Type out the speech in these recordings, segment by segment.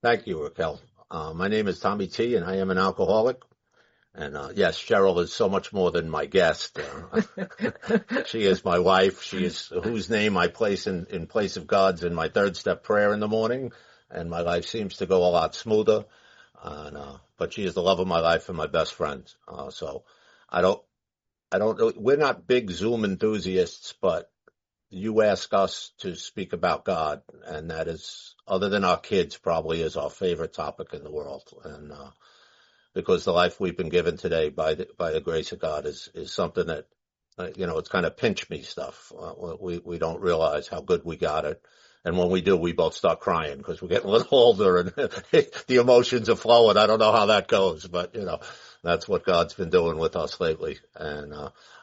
Thank you, Raquel. My name is Tommy T, and I am an alcoholic. And yes, Cheryl is so much more than my guest. She is my wife. She is whose name I place in place of God's in my third step prayer in the morning, and my life seems to go a lot smoother. But she is the love of my life and my best friend. So I don't. We're not big Zoom enthusiasts, but you ask us to speak about God, and that is, other than our kids, probably is our favorite topic in the world. And because the life we've been given today by the grace of God is something that, it's kind of pinch me stuff. We don't realize how good we got it. And when we do, we both start crying because we're getting a little older and the emotions are flowing. I don't know how that goes, but that's what God's been doing with us lately. And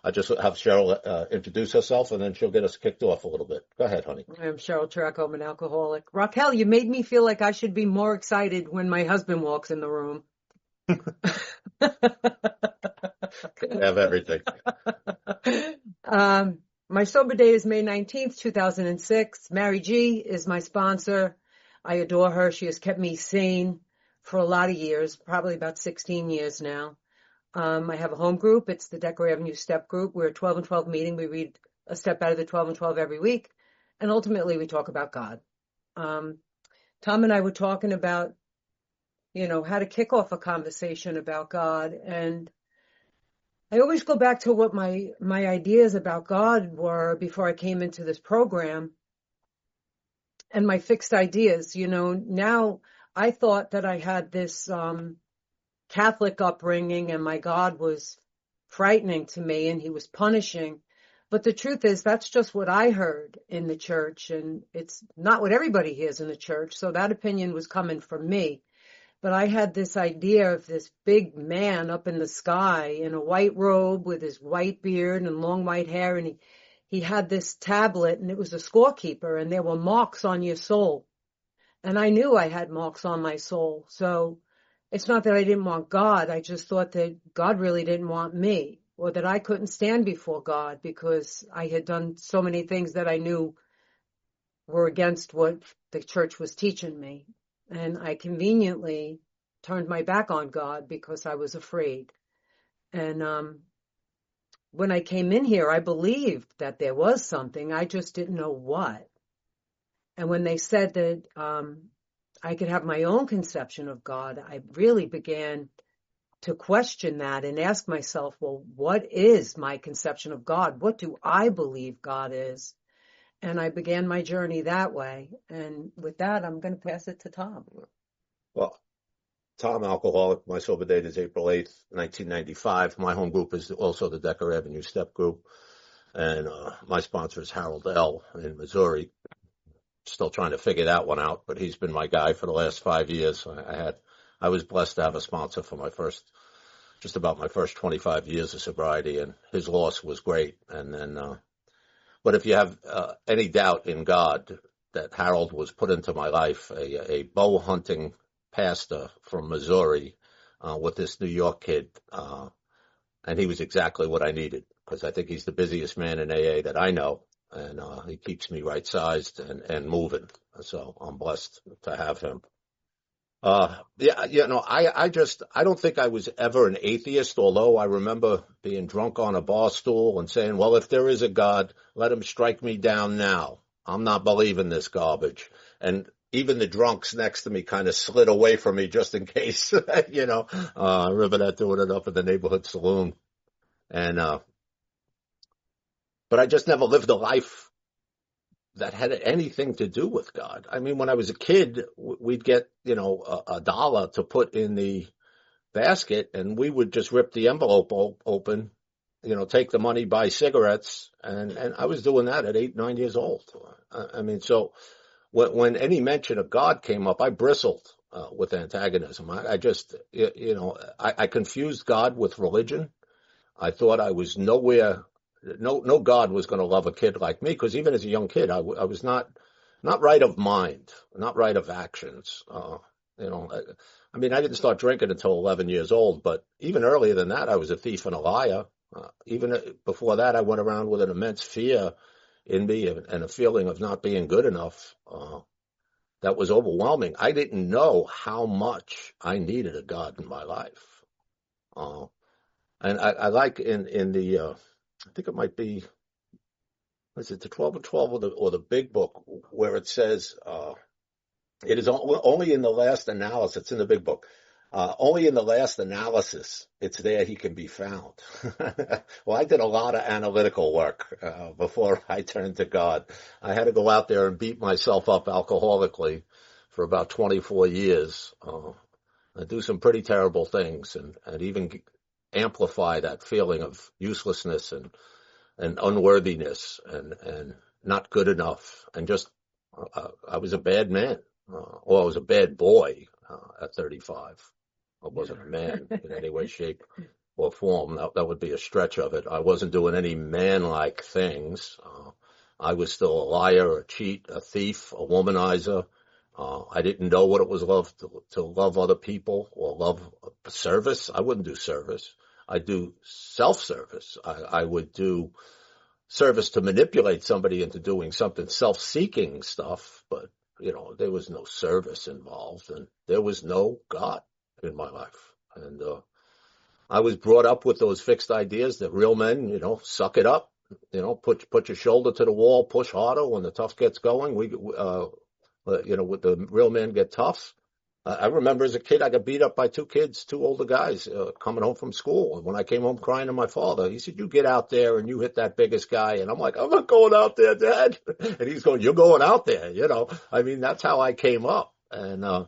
I just have Cheryl introduce herself, and then she'll get us kicked off a little bit. Go ahead, honey. I'm Cheryl Cheryl. I'm an alcoholic. Raquel, you made me feel like I should be more excited when my husband walks in the room. Have everything. My sober day is May 19th, 2006. Mary G is my sponsor. I adore her. She has kept me sane for a lot of years, probably about 16 years now. I have a home group. It's the Decker Avenue Step Group. We're a 12 and 12 meeting. We read a step out of the 12 and 12 every week. And ultimately, we talk about God. Tom and I were talking about, how to kick off a conversation about God. And I always go back to what my ideas about God were before I came into this program and my fixed ideas. Now I thought that I had this Catholic upbringing and my God was frightening to me and he was punishing. But the truth is that's just what I heard in the church, and it's not what everybody hears in the church. So that opinion was coming from me. But I had this idea of this big man up in the sky in a white robe with his white beard and long white hair. And he had this tablet, and it was a scorekeeper, and there were marks on your soul. And I knew I had marks on my soul. So it's not that I didn't want God. I just thought that God really didn't want me, or that I couldn't stand before God because I had done so many things that I knew were against what the church was teaching me. And I conveniently turned my back on God because I was afraid. And when I came in here, I believed that there was something. I just didn't know what. And when they said that I could have my own conception of God, I really began to question that and ask myself, well, what is my conception of God? What do I believe God is? And I began my journey that way. And with that, I'm going to pass it to Tom. Well, Tom, alcoholic. My sober date is April 8th, 1995. My home group is also the Decker Avenue Step Group. And my sponsor is Harold L. in Missouri. Still trying to figure that one out, but he's been my guy for the last 5 years. I was blessed to have a sponsor for just about my first 25 years of sobriety, and his loss was great. And then, but if you have any doubt in God, that Harold was put into my life, a bow hunting pastor from Missouri with this New York kid, and he was exactly what I needed, because I think he's the busiest man in AA that I know, and he keeps me right-sized and moving. So I'm blessed to have him. I don't think I was ever an atheist, although I remember being drunk on a bar stool and saying, well, if there is a God, let him strike me down now. I'm not believing this garbage. And even the drunks next to me kind of slid away from me just in case, I remember that doing it up at the neighborhood saloon. And, but I just never lived a life that had anything to do with God. I mean, when I was a kid, we'd get, a dollar to put in the basket, and we would just rip the envelope open, take the money, buy cigarettes, and I was doing that at 8, 9 years old. I mean, so when any mention of God came up, I bristled with antagonism. I just, I confused God with religion. I thought I was nowhere. No God was going to love a kid like me, because even as a young kid, I was not right of mind, not right of actions. I didn't start drinking until 11 years old, but even earlier than that, I was a thief and a liar. Even before that, I went around with an immense fear in me and a feeling of not being good enough. that was overwhelming. I didn't know how much I needed a God in my life. Uh, and I like in the, I think it might be, is it the 12 and 12 or the big book where it says, it is only in the last analysis, it's in the big book, only in the last analysis, it's there he can be found. Well, I did a lot of analytical work before I turned to God. I had to go out there and beat myself up alcoholically for about 24 years. I do some pretty terrible things and even amplify that feeling of uselessness and unworthiness and not good enough. And just, I was a bad man. Well, I was a bad boy at 35. I wasn't a man in any way, shape, or form. That would be a stretch of it. I wasn't doing any man-like things. I was still a liar, a cheat, a thief, a womanizer. I didn't know what it was to love other people or love service. I wouldn't do service. I'd do self-service. I would do service to manipulate somebody into doing something self-seeking stuff, but there was no service involved, and there was no God in my life. And I was brought up with those fixed ideas that real men, suck it up, put your shoulder to the wall, push harder when the tough gets going. With the real men get tough. I remember as a kid, I got beat up by two older guys, coming home from school. And when I came home crying to my father, he said, "You get out there and you hit that biggest guy." And I'm like, "I'm not going out there, Dad." And he's going, "You're going out there." I mean, that's how I came up. And,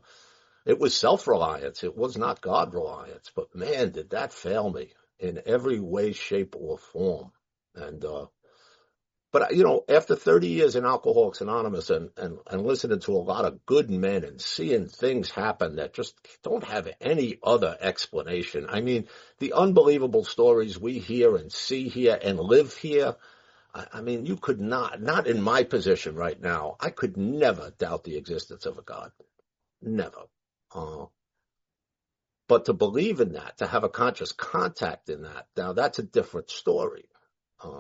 it was self-reliance. It was not God-reliance. But man, did that fail me in every way, shape, or form. And, but after 30 years in Alcoholics Anonymous and listening to a lot of good men and seeing things happen that just don't have any other explanation. I mean, the unbelievable stories we hear and see here and live here. I mean, you could not in my position right now, I could never doubt the existence of a God. Never. But to believe in that, to have a conscious contact in that, now that's a different story.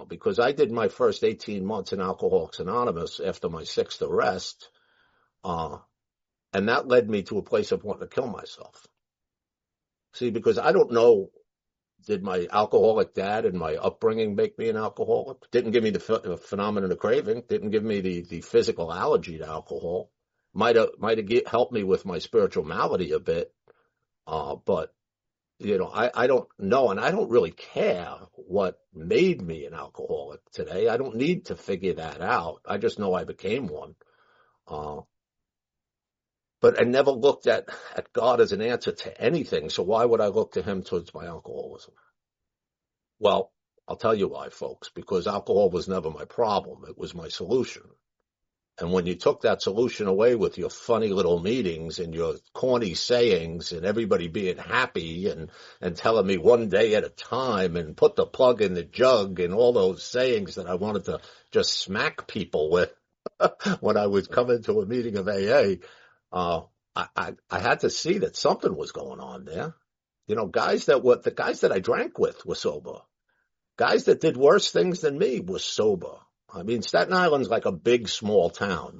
Because I did my first 18 months in Alcoholics Anonymous after my sixth arrest, and that led me to a place of wanting to kill myself. See, because I don't know, did my alcoholic dad and my upbringing make me an alcoholic? Didn't give me the phenomenon of craving, didn't give me the physical allergy to alcohol. Might have helped me with my spiritual malady a bit, but I don't know, and I don't really care what made me an alcoholic today. I don't need to figure that out. I just know I became one. But I never looked at God as an answer to anything, so why would I look to him towards my alcoholism? Well, I'll tell you why, folks, because alcohol was never my problem. It was my solution. And when you took that solution away with your funny little meetings and your corny sayings and everybody being happy and telling me one day at a time and put the plug in the jug and all those sayings that I wanted to just smack people with when I was coming to a meeting of AA, I had to see that something was going on there. The guys that I drank with were sober. Guys that did worse things than me were sober. I mean, Staten Island's like a big, small town.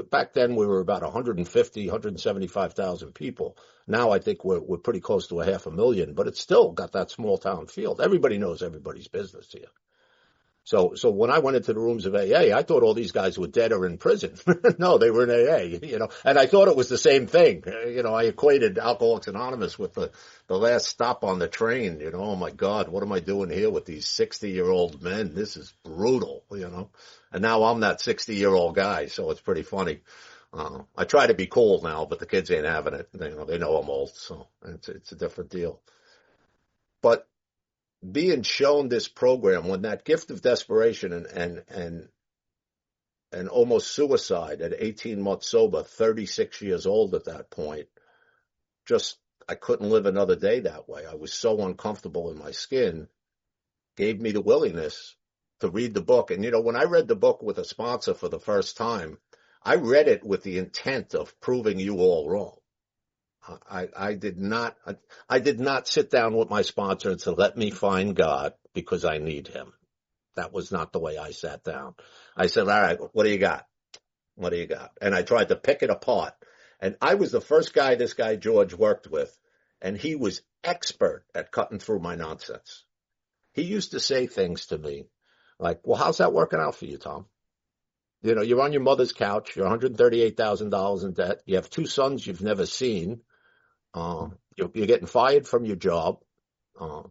Back then we were about 150, 175,000 people. Now I think we're pretty close to 500,000, but it's still got that small town feel. Everybody knows everybody's business here. So when I went into the rooms of AA, I thought all these guys were dead or in prison. No, they were in AA, and I thought it was the same thing. I equated Alcoholics Anonymous with the last stop on the train. Oh my God, what am I doing here with these 60-year-old men? This is brutal, and now I'm that 60-year-old guy. So it's pretty funny. I try to be cool now, but the kids ain't having it. They know I'm old, so it's a different deal. But being shown this program when that gift of desperation and almost suicide at 18 months sober, 36 years old at that point, I couldn't live another day that way. I was so uncomfortable in my skin, gave me the willingness to read the book. And when I read the book with a sponsor for the first time, I read it with the intent of proving you all wrong. I did not sit down with my sponsor and say, "Let me find God because I need him." That was not the way I sat down. I said, "All right, what do you got?" What do you got? And I tried to pick it apart. And I was the first guy this guy George worked with, and he was expert at cutting through my nonsense. He used to say things to me like, well, how's that working out for you, Tom? You know, you're on your mother's couch. You're $138,000 in debt. You have two sons you've never seen. You're getting fired from your job. Uh,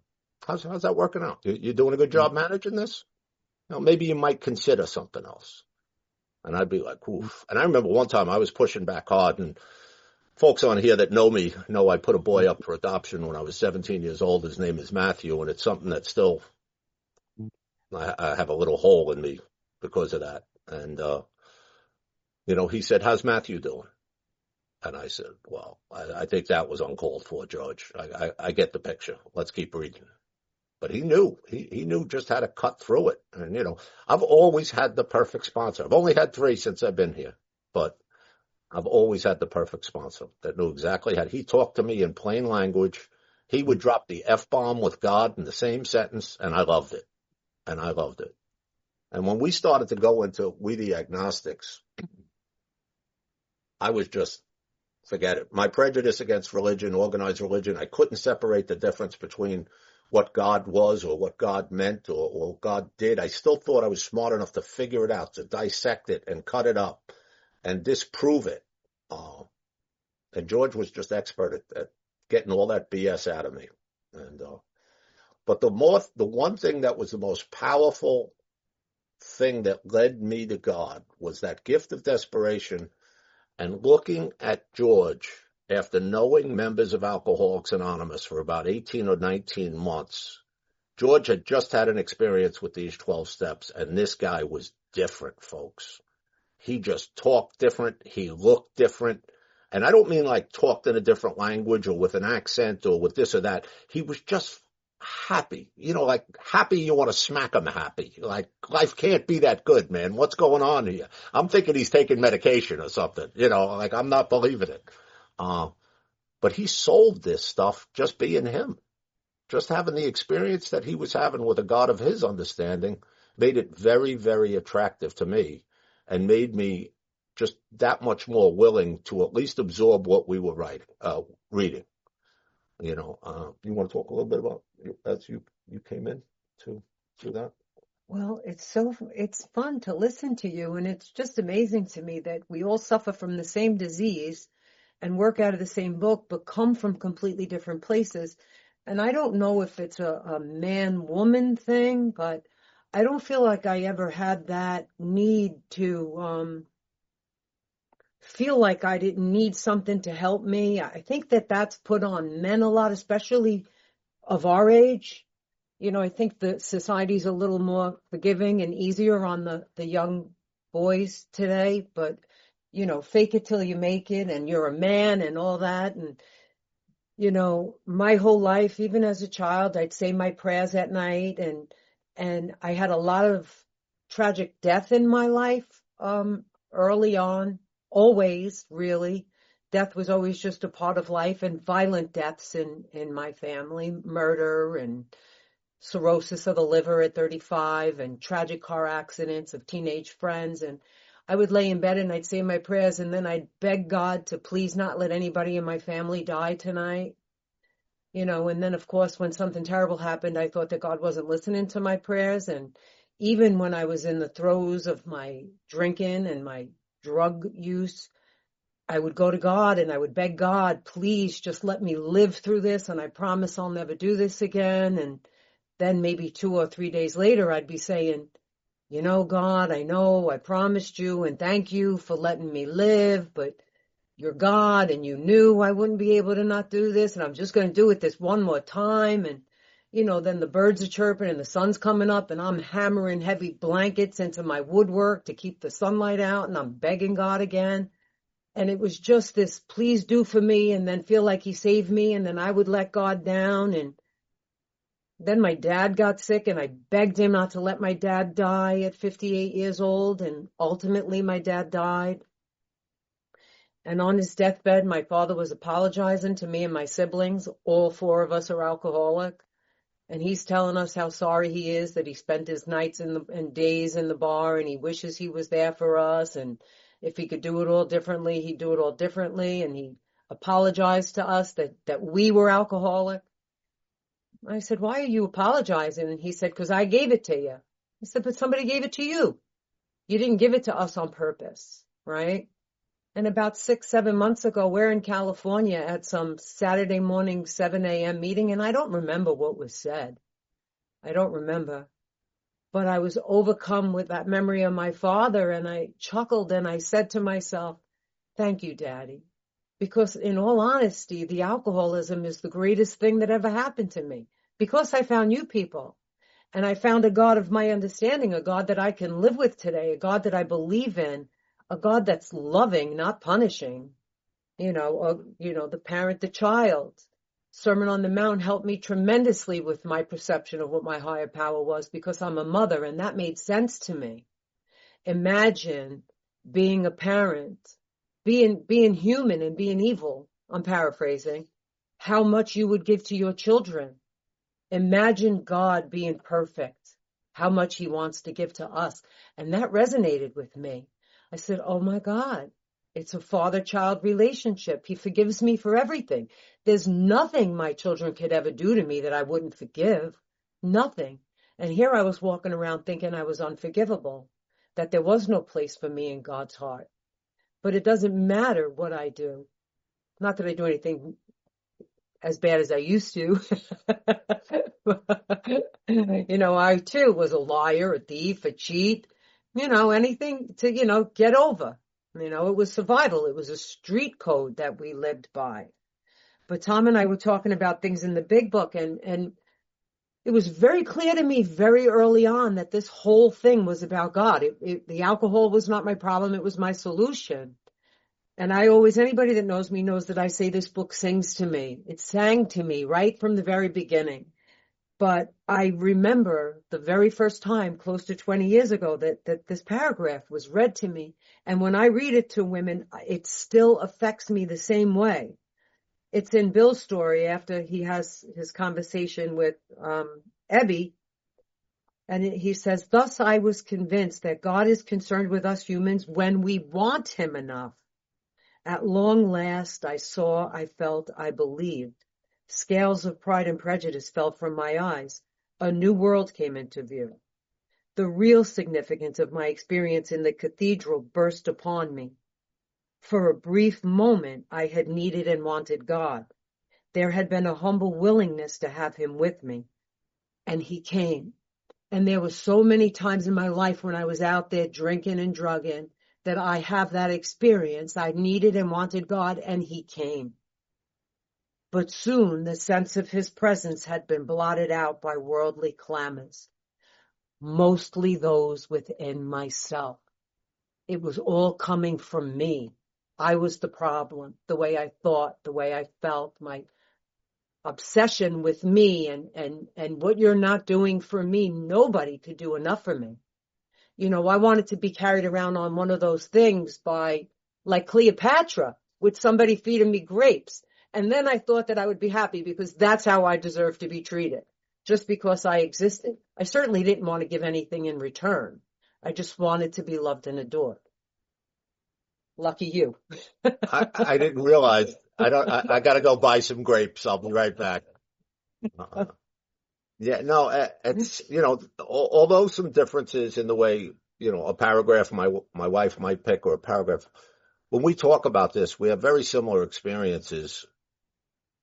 how's that working out? You're doing a good job managing this? You know, maybe you might consider something else. And I'd be like, oof. And I remember one time I was pushing back hard, and folks on here that know me know I put a boy up for adoption when I was 17 years old. His name is Matthew, and it's something that still, I have a little hole in me because of that. And, you know, he said, how's Matthew doing? And I said, well, I think that was uncalled for, George. I get the picture. Let's keep reading. But he knew. He knew just how to cut through it. And, you know, I've always had the perfect sponsor. I've only had 3 since I've been here. But I've always had the perfect sponsor that knew exactly how. He talked to me in plain language. He would drop the F-bomb with God in the same sentence, and I loved it. And I loved it. And when we started to go into We the Agnostics, I was just, forget it. My prejudice against religion, organized religion, I couldn't separate the difference between what God was or what God meant or what God did. I still thought I was smart enough to figure it out, to dissect it and cut it up and disprove it. And George was just expert at getting all that BS out of me. And but the one thing that was the most powerful thing that led me to God was that gift of desperation and looking at George after knowing members of Alcoholics Anonymous for about 18 or 19 months. George had just had an experience with these 12 steps, and this guy was different, folks. He just talked different. He looked different. And I don't mean like talked in a different language or with an accent or with this or that. He was just happy. You know, like happy you want to smack him happy. Like life can't be that good, man. What's going on here? I'm thinking he's taking medication or something. You know, like I'm not believing it. But he sold this stuff just being him. Just having the experience that he was having with a God of his understanding made it very, very attractive to me and made me just that much more willing to at least absorb what we were reading. You know, you want to talk a little bit about as you came in to that? Well, it's fun to listen to you, and it's just amazing to me that we all suffer from the same disease and work out of the same book, but come from completely different places. And I don't know if it's a man-woman thing, but I don't feel like I ever had that need to feel like I didn't need something to help me. I think that that's put on men a lot, especially of our age. You know, I think the society's a little more forgiving and easier on the young boys today, but, you know, fake it till you make it and you're a man and all that. And, you know, my whole life, even as a child, I'd say my prayers at night, and I had a lot of tragic death in my life, early on, always, really. Death was always just a part of life, and violent deaths in my family, murder and cirrhosis of the liver at 35 and tragic car accidents of teenage friends. And I would lay in bed and I'd say my prayers, and then I'd beg God to please not let anybody in my family die tonight. You know, and then of course when something terrible happened, I thought that God wasn't listening to my prayers. And even when I was in the throes of my drinking and my drug use, I would go to God and I would beg God, please just let me live through this, and I promise I'll never do this again. And then maybe 2 or 3 days later, I'd be saying, you know, God, I know I promised you and thank you for letting me live, but you're God and you knew I wouldn't be able to not do this, and I'm just going to do it this one more time. And, you know, then the birds are chirping and the sun's coming up and I'm hammering heavy blankets into my woodwork to keep the sunlight out, and I'm begging God again. And it was just this, please do for me, and then feel like he saved me, and then I would let God down. And then my dad got sick, and I begged him not to let my dad die at 58 years old, and ultimately my dad died. And on his deathbed, my father was apologizing to me and my siblings. All 4 of us are alcoholic. And he's telling us how sorry he is that he spent his nights and days in the bar, and he wishes he was there for us. And If he could do it all differently, he'd do it all differently. And he apologized to us that we were alcoholic. I said, why are you apologizing? And he said, because I gave it to you. I said, but somebody gave it to you. You didn't give it to us on purpose, right? And about 6, 7 months ago, we're in California at some Saturday morning, 7 a.m. meeting, and I don't remember what was said. I don't remember. But I was overcome with that memory of my father, and I chuckled and I said to myself, thank you, Daddy. Because in all honesty, the alcoholism is the greatest thing that ever happened to me. Because I found you people. And I found a God of my understanding, a God that I can live with today, a God that I believe in, a God that's loving, not punishing. The parent, the child. Sermon on the Mount helped me tremendously with my perception of what my higher power was because I'm a mother, and that made sense to me. Imagine being a parent, being human and being evil, I'm paraphrasing, how much you would give to your children. Imagine God being perfect, how much he wants to give to us. And that resonated with me. I said, oh my God, it's a father-child relationship. He forgives me for everything. There's nothing my children could ever do to me that I wouldn't forgive. Nothing. And here I was walking around thinking I was unforgivable, that there was no place for me in God's heart. But it doesn't matter what I do. Not that I do anything as bad as I used to. I too was a liar, a thief, a cheat, anything to, get over. It was survival. It was a street code that we lived by. But Tom and I were talking about things in the big book, and it was very clear to me very early on that this whole thing was about God. The alcohol was not my problem. It was my solution. And anybody that knows me knows that I say this book sings to me. It sang to me right from the very beginning. But I remember the very first time, close to 20 years ago, that this paragraph was read to me. And when I read it to women, it still affects me the same way. It's in Bill's story after he has his conversation with Ebby. And he says, thus I was convinced that God is concerned with us humans when we want him enough. At long last, I saw, I felt, I believed. Scales of pride and prejudice fell from my eyes. A new world came into view. The real significance of my experience in the cathedral burst upon me. For a brief moment, I had needed and wanted God. There had been a humble willingness to have him with me. And he came. And there were so many times in my life when I was out there drinking and drugging that I have that experience. I needed and wanted God, and he came. But soon the sense of his presence had been blotted out by worldly clamors, mostly those within myself. It was all coming from me. I was the problem, the way I thought, the way I felt, my obsession with me and what you're not doing for me. Nobody could do enough for me. I wanted to be carried around on one of those things like Cleopatra, with somebody feeding me grapes. And then I thought that I would be happy because that's how I deserve to be treated. Just because I existed. I certainly didn't want to give anything in return. I just wanted to be loved and adored. Lucky you. I didn't realize. I got to go buy some grapes. I'll be right back. Yeah, no, it's, although some differences in the way, a paragraph my wife might pick or a paragraph, when we talk about this, we have very similar experiences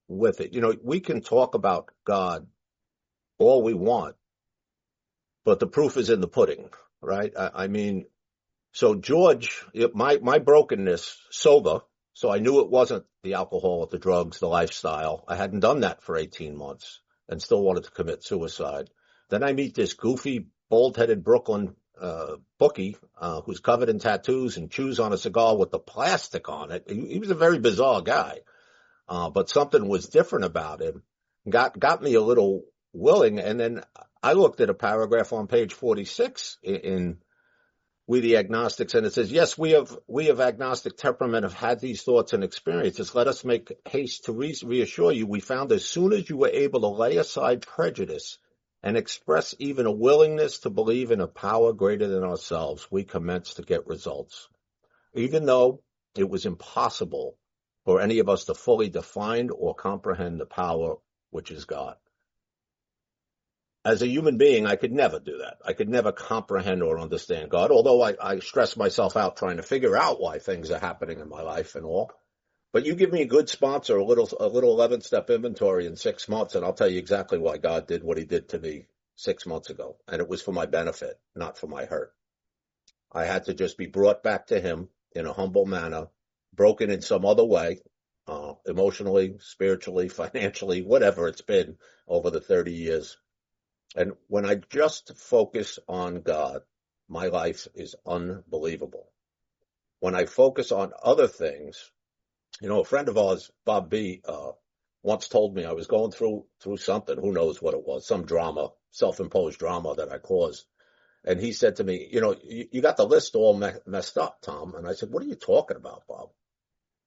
with it. We can talk about God all we want, but the proof is in the pudding, right? I mean, so George, my brokenness, sober, so I knew it wasn't the alcohol, the drugs, the lifestyle. I hadn't done that for 18 months. And still wanted to commit suicide. Then I meet this goofy, bald-headed Brooklyn bookie who's covered in tattoos and chews on a cigar with the plastic on it. He was a very bizarre guy, but something was different about him. Got me a little willing, and then I looked at a paragraph on page 46 in We the Agnostics, and it says, yes, we of agnostic temperament have had these thoughts and experiences. Let us make haste to reassure you. We found as soon as you were able to lay aside prejudice and express even a willingness to believe in a power greater than ourselves, we commenced to get results. even though it was impossible for any of us to fully define or comprehend the power which is God. As a human being, I could never do that. I could never comprehend or understand God, although I stress myself out trying to figure out why things are happening in my life and all. But you give me a good sponsor, a little 11-step inventory in 6 months, and I'll tell you exactly why God did what he did to me 6 months ago. And it was for my benefit, not for my hurt. I had to just be brought back to him in a humble manner, broken in some other way, emotionally, spiritually, financially, whatever it's been over the 30 years. And when I just focus on God, my life is unbelievable. When I focus on other things, a friend of ours, Bob B., once told me I was going through something, who knows what it was, some drama, self-imposed drama that I caused. And he said to me, you got the list all messed up, Tom. And I said, what are you talking about, Bob?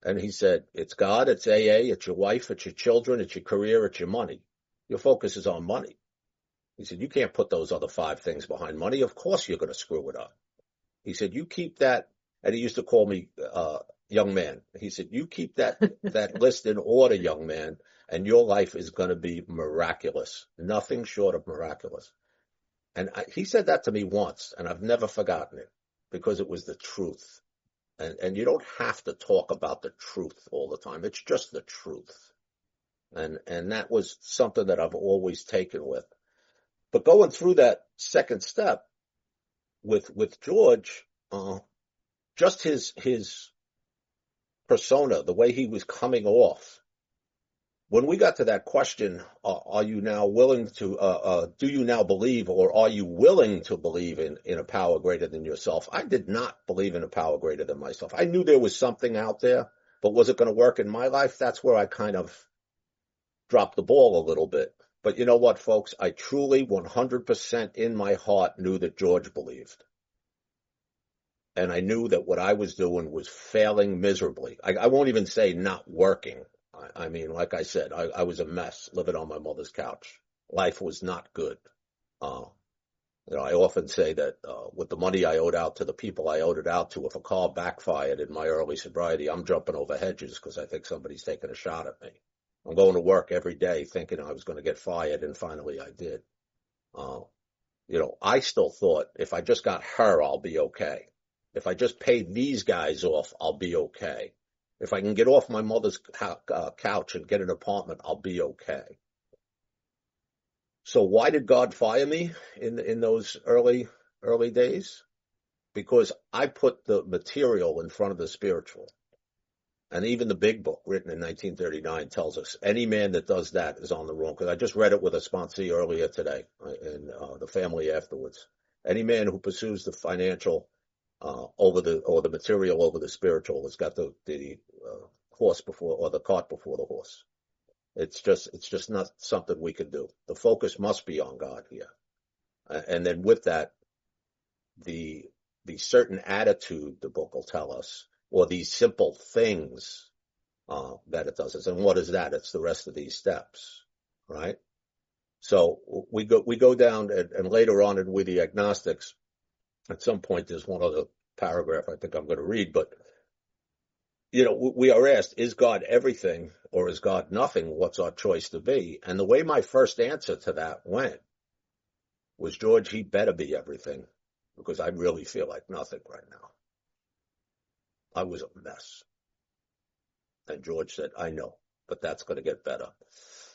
And he said, it's God, it's AA, it's your wife, it's your children, it's your career, it's your money. Your focus is on money. He said, you can't put those other 5 things behind money. Of course you're going to screw it up. He said, you keep that. And he used to call me young man. He said, you keep that list in order, young man, and your life is going to be miraculous. Nothing short of miraculous. And he said that to me once, and I've never forgotten it because it was the truth. And you don't have to talk about the truth all the time. It's just the truth. And that was something that I've always taken with. But going through that second step with George, just his persona, the way he was coming off. When we got to that question, are you now willing to, do you now believe, or are you willing to believe in a power greater than yourself? I did not believe in a power greater than myself. I knew there was something out there, but was it going to work in my life? That's where I kind of dropped the ball a little bit. But you know what, folks? I truly 100% in my heart knew that George believed. And I knew that what I was doing was failing miserably. I won't even say not working. I mean, like I said, I was a mess living on my mother's couch. Life was not good. I often say that with the money I owed out to the people I owed it out to, if a car backfired in my early sobriety, I'm jumping over hedges because I think somebody's taking a shot at me. I'm going to work every day thinking I was going to get fired, and finally I did. I still thought if I just got her, I'll be okay. If I just paid these guys off, I'll be okay. If I can get off my mother's couch and get an apartment, I'll be okay. So why did God fire me in those early days? Because I put the material in front of the spiritual. And even the big book written in 1939 tells us any man that does that is on the wrong. Because I just read it with a sponsee earlier today in the family afterwards. Any man who pursues the financial or the material over the spiritual has got the horse before, or the cart before the horse. It's just not something we can do. The focus must be on God here. And then with that, the certain attitude, the book will tell us, or these simple things that it does. And what is that? It's the rest of these steps, right? So we go down, and later on in We the Agnostics, at some point there's one other paragraph I think I'm going to read, but we are asked, is God everything or is God nothing? What's our choice to be? And the way my first answer to that went was, George, he better be everything, because I really feel like nothing right now. I was a mess. And George said, I know, but that's going to get better.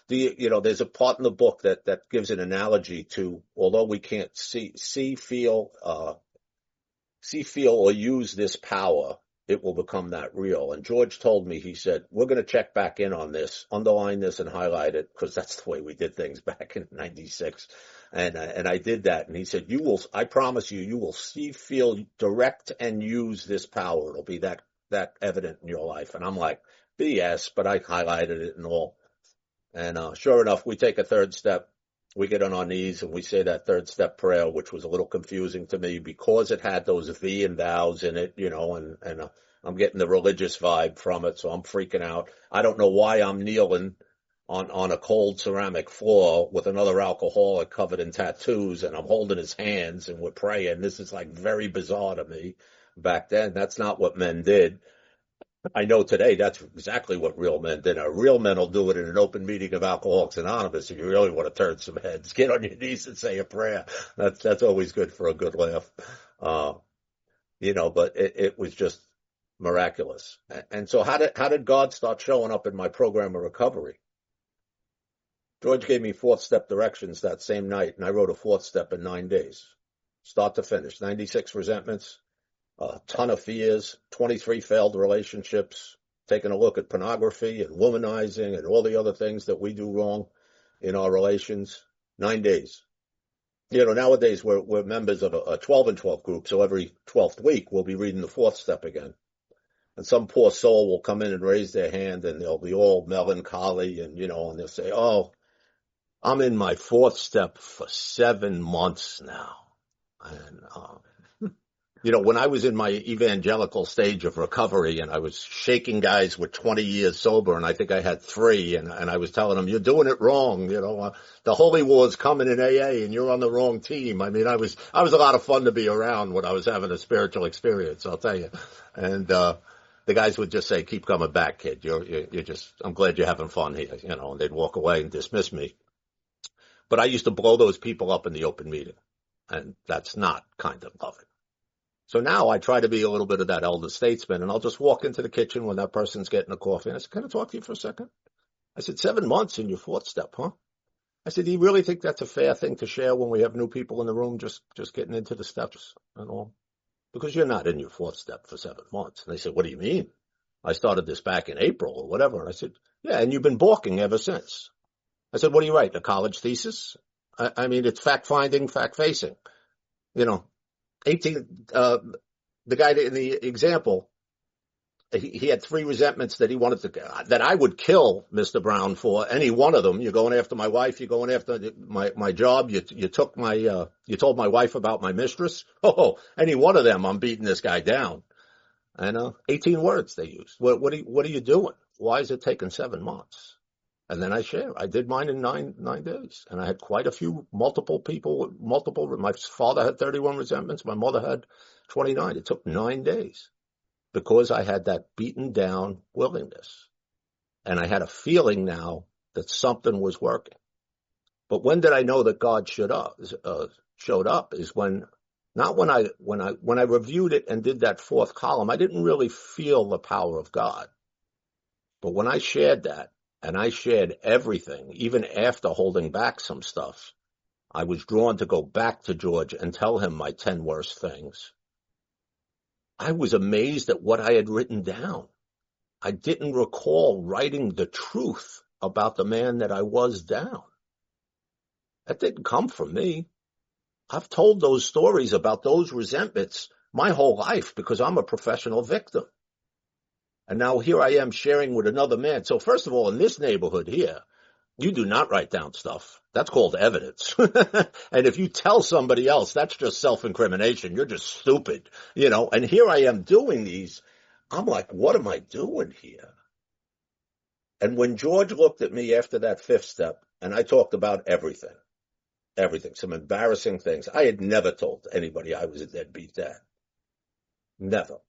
There's a part in the book that gives an analogy to, although we can't see, feel, or use this power, it will become that real. And George told me, he said, we're going to check back in on this, underline this and highlight it, because that's the way we did things back in 96. And I did that. And he said, I promise you will see, feel, direct, and use this power. It'll be that evident in your life. And I'm like, BS, but I highlighted it and all. And sure enough, we take a third step. We get on our knees and we say that third step prayer, which was a little confusing to me because it had those V and thous in it, and I'm getting the religious vibe from it. So I'm freaking out. I don't know why I'm kneeling on a cold ceramic floor with another alcoholic covered in tattoos, and I'm holding his hands and we're praying. This is like very bizarre to me. back then, that's not what men did. I know today that's exactly what real men did. Now, real men will do it in an open meeting of Alcoholics Anonymous if you really want to turn some heads. Get on your knees and say a prayer. That's always good for a good laugh. Uh, but it was just miraculous. And so how did God start showing up in my program of recovery? George gave me fourth step directions that same night, and I wrote a fourth step in 9 days, start to finish. 96 resentments, a ton of fears, 23 failed relationships, taking a look at pornography and womanizing and all the other things that we do wrong in our relations. 9 days. Nowadays we're members of a 12 and 12 group, so every 12th week we'll be reading the fourth step again. And some poor soul will come in and raise their hand, and they'll be all melancholy, and and they'll say, "Oh, I'm in my fourth step for 7 months now." And when I was in my evangelical stage of recovery and I was shaking guys with 20 years sober, and I think I had 3, and I was telling them, "You're doing it wrong. The holy war's coming in AA and you're on the wrong team." I mean, I was a lot of fun to be around when I was having a spiritual experience, I'll tell you. And, the guys would just say, "Keep coming back, kid. I'm glad you're having fun here," and they'd walk away and dismiss me. But I used to blow those people up in the open meeting, and that's not kind of loving. So now I try to be a little bit of that elder statesman, and I'll just walk into the kitchen when that person's getting a coffee, and I said, "Can I talk to you for a second?" I said, 7 months in your fourth step, huh? I said, "Do you really think that's a fair thing to share when we have new people in the room just getting into the steps and all? Because you're not in your fourth step for 7 months." And they said, "What do you mean? I started this back in April or whatever." And I said, "Yeah, and you've been balking ever since." I said, "What do you write, a college thesis?" I mean, it's fact-finding, fact-facing. 18, the guy in the example, he had 3 resentments that he wanted that I would kill Mr. Brown for any one of them. You're going after my wife. You're going after my job. You took you told my wife about my mistress. Oh, any one of them, I'm beating this guy down. And 18 words they used. What are you doing? Why is it taking 7 months? And then I did mine in nine days. And I had quite a few, multiple people, my father had 31 resentments. My mother had 29. It took 9 days because I had that beaten down willingness. And I had a feeling now that something was working. But when did I know that God showed up is not when I reviewed it and did that fourth column, I didn't really feel the power of God. But when I shared that, and I shared everything, even after holding back some stuff, I was drawn to go back to George and tell him my 10 worst things. I was amazed at what I had written down. I didn't recall writing the truth about the man that I was down. That didn't come from me. I've told those stories about those resentments my whole life because I'm a professional victim. And now here I am sharing with another man. So first of all, in this neighborhood here, you do not write down stuff. That's called evidence. And if you tell somebody else, that's just self-incrimination. You're just stupid, And here I am doing these. I'm like, what am I doing here? And when George looked at me after that 5th step, and I talked about everything, some embarrassing things. I had never told anybody I was a deadbeat dad. Never.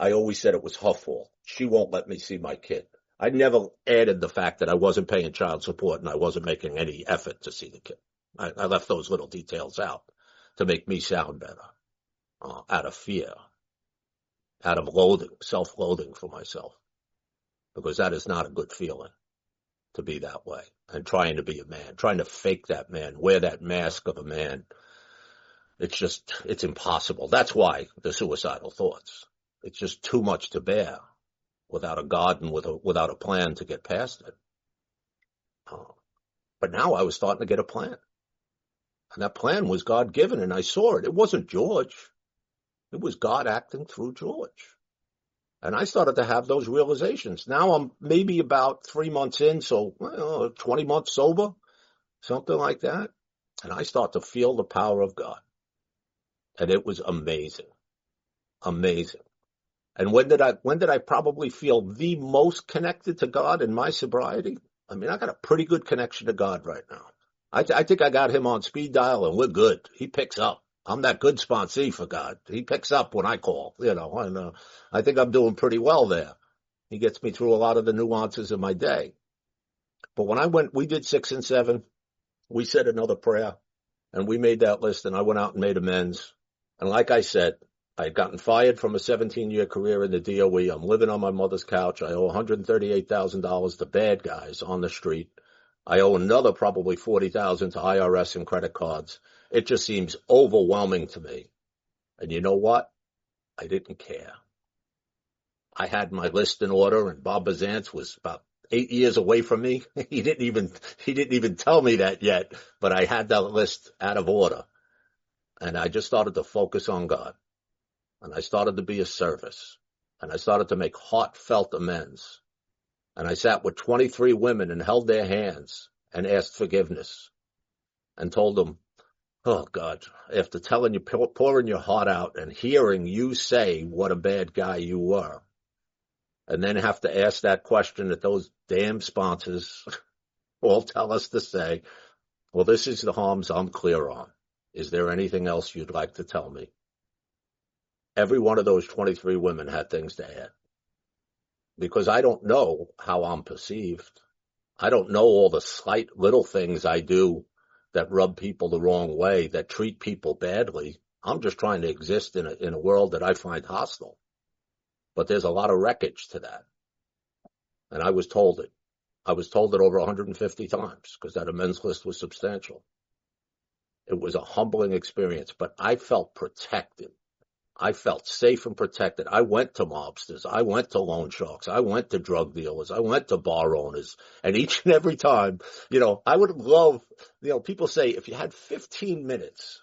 I always said it was her fault. She won't let me see my kid. I never added the fact that I wasn't paying child support and I wasn't making any effort to see the kid. I left those little details out to make me sound better, out of fear, out of loathing, self-loathing for myself, because that is not a good feeling to be that way and trying to be a man, trying to fake that man, wear that mask of a man. It's impossible. That's why the suicidal thoughts. It's just too much to bear without a God and without a plan to get past it. But now I was starting to get a plan. And that plan was God-given, and I saw it. It wasn't George. It was God acting through George. And I started to have those realizations. Now I'm maybe about 3 months in, so 20 months sober, something like that. And I start to feel the power of God. And it was amazing. Amazing. And when did I probably feel the most connected to God in my sobriety? I mean, I got a pretty good connection to God right now. I think I got him on speed dial and we're good. He picks up. I'm that good sponsee for God. He picks up when I call, and I think I'm doing pretty well there. He gets me through a lot of the nuances of my day. But when we did 6 and 7, we said another prayer, and we made that list, and I went out and made amends. And like I said, I had gotten fired from a 17-year career in the DOE. I'm living on my mother's couch. I owe $138,000 to bad guys on the street. I owe another probably $40,000 to IRS and credit cards. It just seems overwhelming to me. And you know what? I didn't care. I had my list in order, and Bob Bazance was about 8 years away from me. He didn't even tell me that yet, but I had that list out of order. And I just started to focus on God. And I started to be of service. And I started to make heartfelt amends. And I sat with 23 women and held their hands and asked forgiveness and told them, oh God, after telling you, pouring your heart out and hearing you say what a bad guy you were, and then have to ask that question that those damn sponsors all tell us to say, well, this is the harms I'm clear on. Is there anything else you'd like to tell me? Every one of those 23 women had things to add. Because I don't know how I'm perceived. I don't know all the slight little things I do that rub people the wrong way, that treat people badly. I'm just trying to exist in a world that I find hostile. But there's a lot of wreckage to that. And I was told it. I was told it over 150 times because that amends list was substantial. It was a humbling experience, but I felt protected. I felt safe and protected. I went to mobsters. I went to loan sharks. I went to drug dealers. I went to bar owners. And each and every time, I would love, people say if you had 15 minutes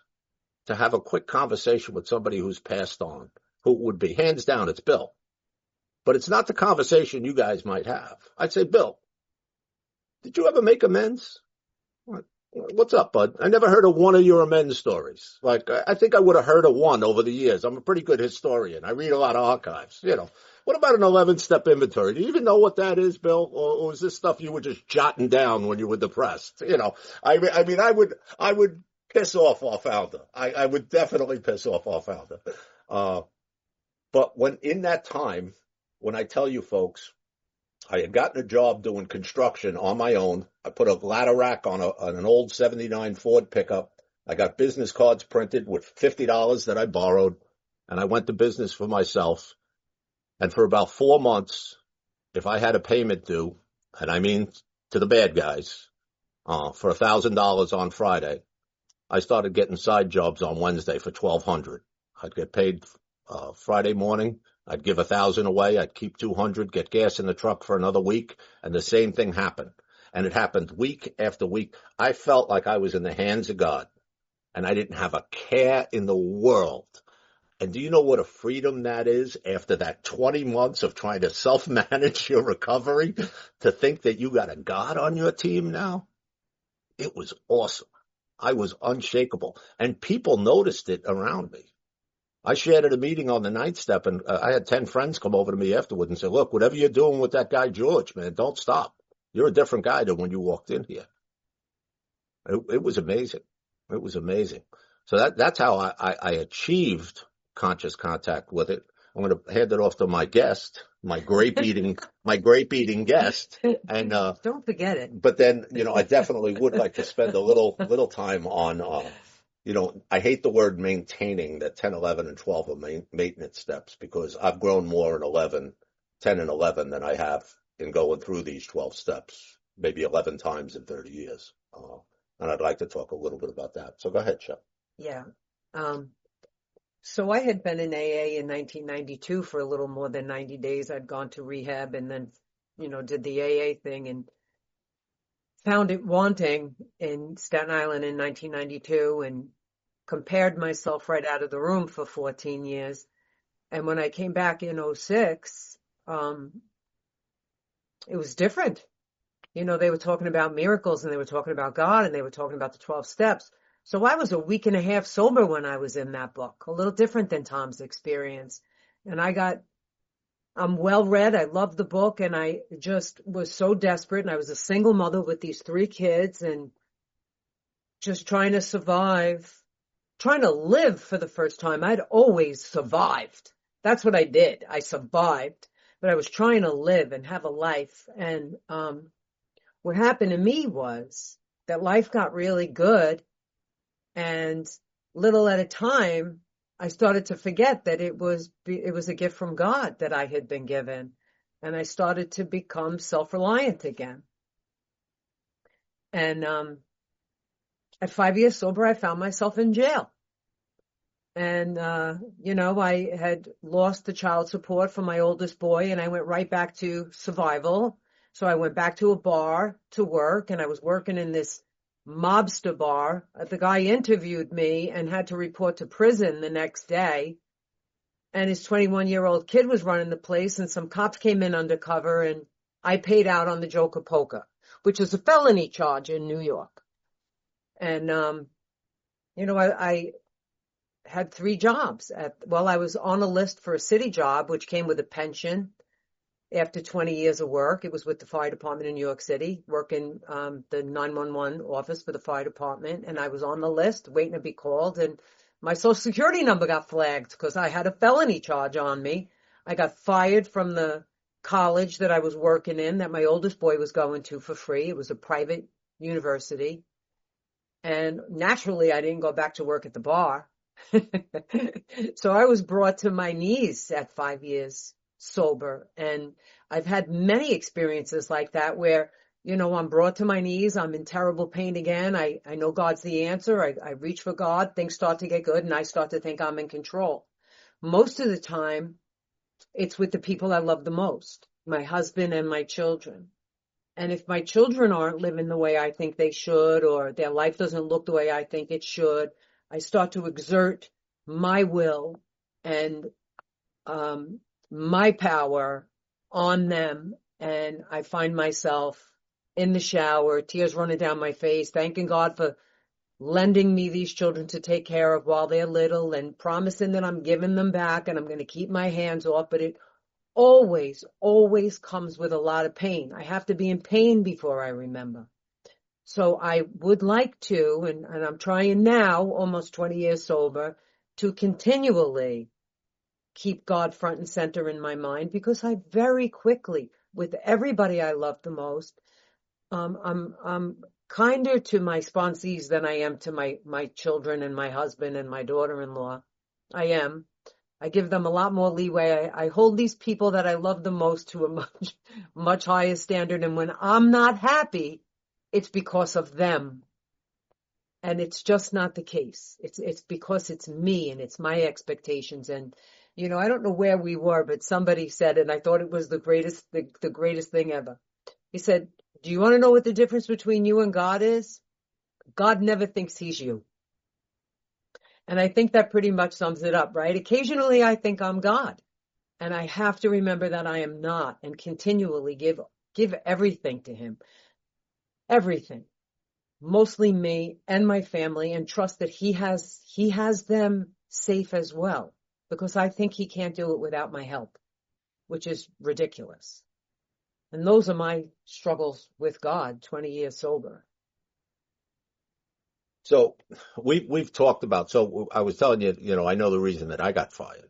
to have a quick conversation with somebody who's passed on, who it would be, hands down, it's Bill. But it's not the conversation you guys might have. I'd say, Bill, did you ever make amends? What's up, bud? I never heard of one of your amends stories. Like, I think I would have heard of one over the years. I'm a pretty good historian. I read a lot of archives. What about an 11-step inventory? Do you even know what that is, Bill? Or is this stuff you were just jotting down when you were depressed? I would piss off our founder. I would definitely piss off our founder. But in that time, when I tell you folks, I had gotten a job doing construction on my own. I put a ladder rack on an old 79 Ford pickup. I got business cards printed with $50 that I borrowed, and I went to business for myself. And for about 4 months, if I had a payment due, and I mean to the bad guys, for $1,000 on Friday, I started getting side jobs on Wednesday for $1,200. I'd get paid Friday morning. I'd give $1,000 away. I'd keep $200, get gas in the truck for another week. And the same thing happened. And it happened week after week. I felt like I was in the hands of God and I didn't have a care in the world. And do you know what a freedom that is after that 20 months of trying to self-manage your recovery, to think that you got a God on your team now? It was awesome. I was unshakable. And people noticed it around me. I shared at a meeting on the 9th step, and I had 10 friends come over to me afterward and say, look, whatever you're doing with that guy, George, man, don't stop. You're a different guy than when you walked in here. It was amazing. It was amazing. So that's how I achieved conscious contact with it. I'm going to hand it off to my guest, my grape eating guest. And, don't forget it. But then, I definitely would like to spend a little time on, I hate the word maintaining that 10, 11, and 12 are maintenance steps, because I've grown more in 10 and 11 than I have in going through these 12 steps, maybe 11 times in 30 years. And I'd like to talk a little bit about that. So go ahead, Cheryl. Yeah. So I had been in AA in 1992 for a little more than 90 days. I'd gone to rehab and then, did the AA thing and found it wanting in Staten Island in 1992 and compared myself right out of the room for 14 years. And when I came back in 06, it was different. They were talking about miracles and they were talking about God and they were talking about the 12 steps. So I was a week and a half sober when I was in that book, a little different than Tom's experience. And I'm well read. I loved the book and I just was so desperate. And I was a single mother with these 3 kids and just trying to survive trying to live for the first time. I'd always survived. That's what I did. I survived, but I was trying to live and have a life. And what happened to me was that life got really good, and little at a time, I started to forget that it was a gift from God that I had been given, and I started to become self-reliant again. And at 5 years sober, I found myself in jail. And, I had lost the child support for my oldest boy, and I went right back to survival. So I went back to a bar to work, and I was working in this mobster bar. The guy interviewed me and had to report to prison the next day. And his 21-year-old kid was running the place, and some cops came in undercover, and I paid out on the Joker Poker, which is a felony charge in New York. And, I had 3 jobs. I was on a list for a city job, which came with a pension after 20 years of work. It was with the fire department in New York City, working the 911 office for the fire department. And I was on the list waiting to be called. And my social security number got flagged because I had a felony charge on me. I got fired from the college that I was working in that my oldest boy was going to for free. It was a private university. And naturally, I didn't go back to work at the bar. So I was brought to my knees at 5 years sober. And I've had many experiences like that where, I'm brought to my knees. I'm in terrible pain again. I know God's the answer. I reach for God. Things start to get good, and I start to think I'm in control. Most of the time, it's with the people I love the most, my husband and my children. And if my children aren't living the way I think they should, or their life doesn't look the way I think it should, I start to exert my will and my power on them. And I find myself in the shower, tears running down my face, thanking God for lending me these children to take care of while they're little, and promising that I'm giving them back and I'm going to keep my hands off. But it always, always comes with a lot of pain. I have to be in pain before I remember. So I would like to, and I'm trying now, almost 20 years sober, to continually keep God front and center in my mind, because I very quickly, with everybody I love the most, I'm kinder to my sponsees than I am to my children and my husband and my daughter-in-law. I am. I give them a lot more leeway. I hold these people that I love the most to a much, much higher standard. And when I'm not happy, it's because of them. And it's just not the case. It's because it's me and it's my expectations. And, I don't know where we were, but somebody said, and I thought it was the greatest thing ever. He said, do you want to know what the difference between you and God is? God never thinks he's you. And I think that pretty much sums it up, right? Occasionally I think I'm God, and I have to remember that I am not, and continually give everything to him. Everything. Mostly me and my family, and trust that he has them safe as well, because I think he can't do it without my help, which is ridiculous. And those are my struggles with God, 20 years sober. So we've talked about, so I was telling you, I know the reason that I got fired,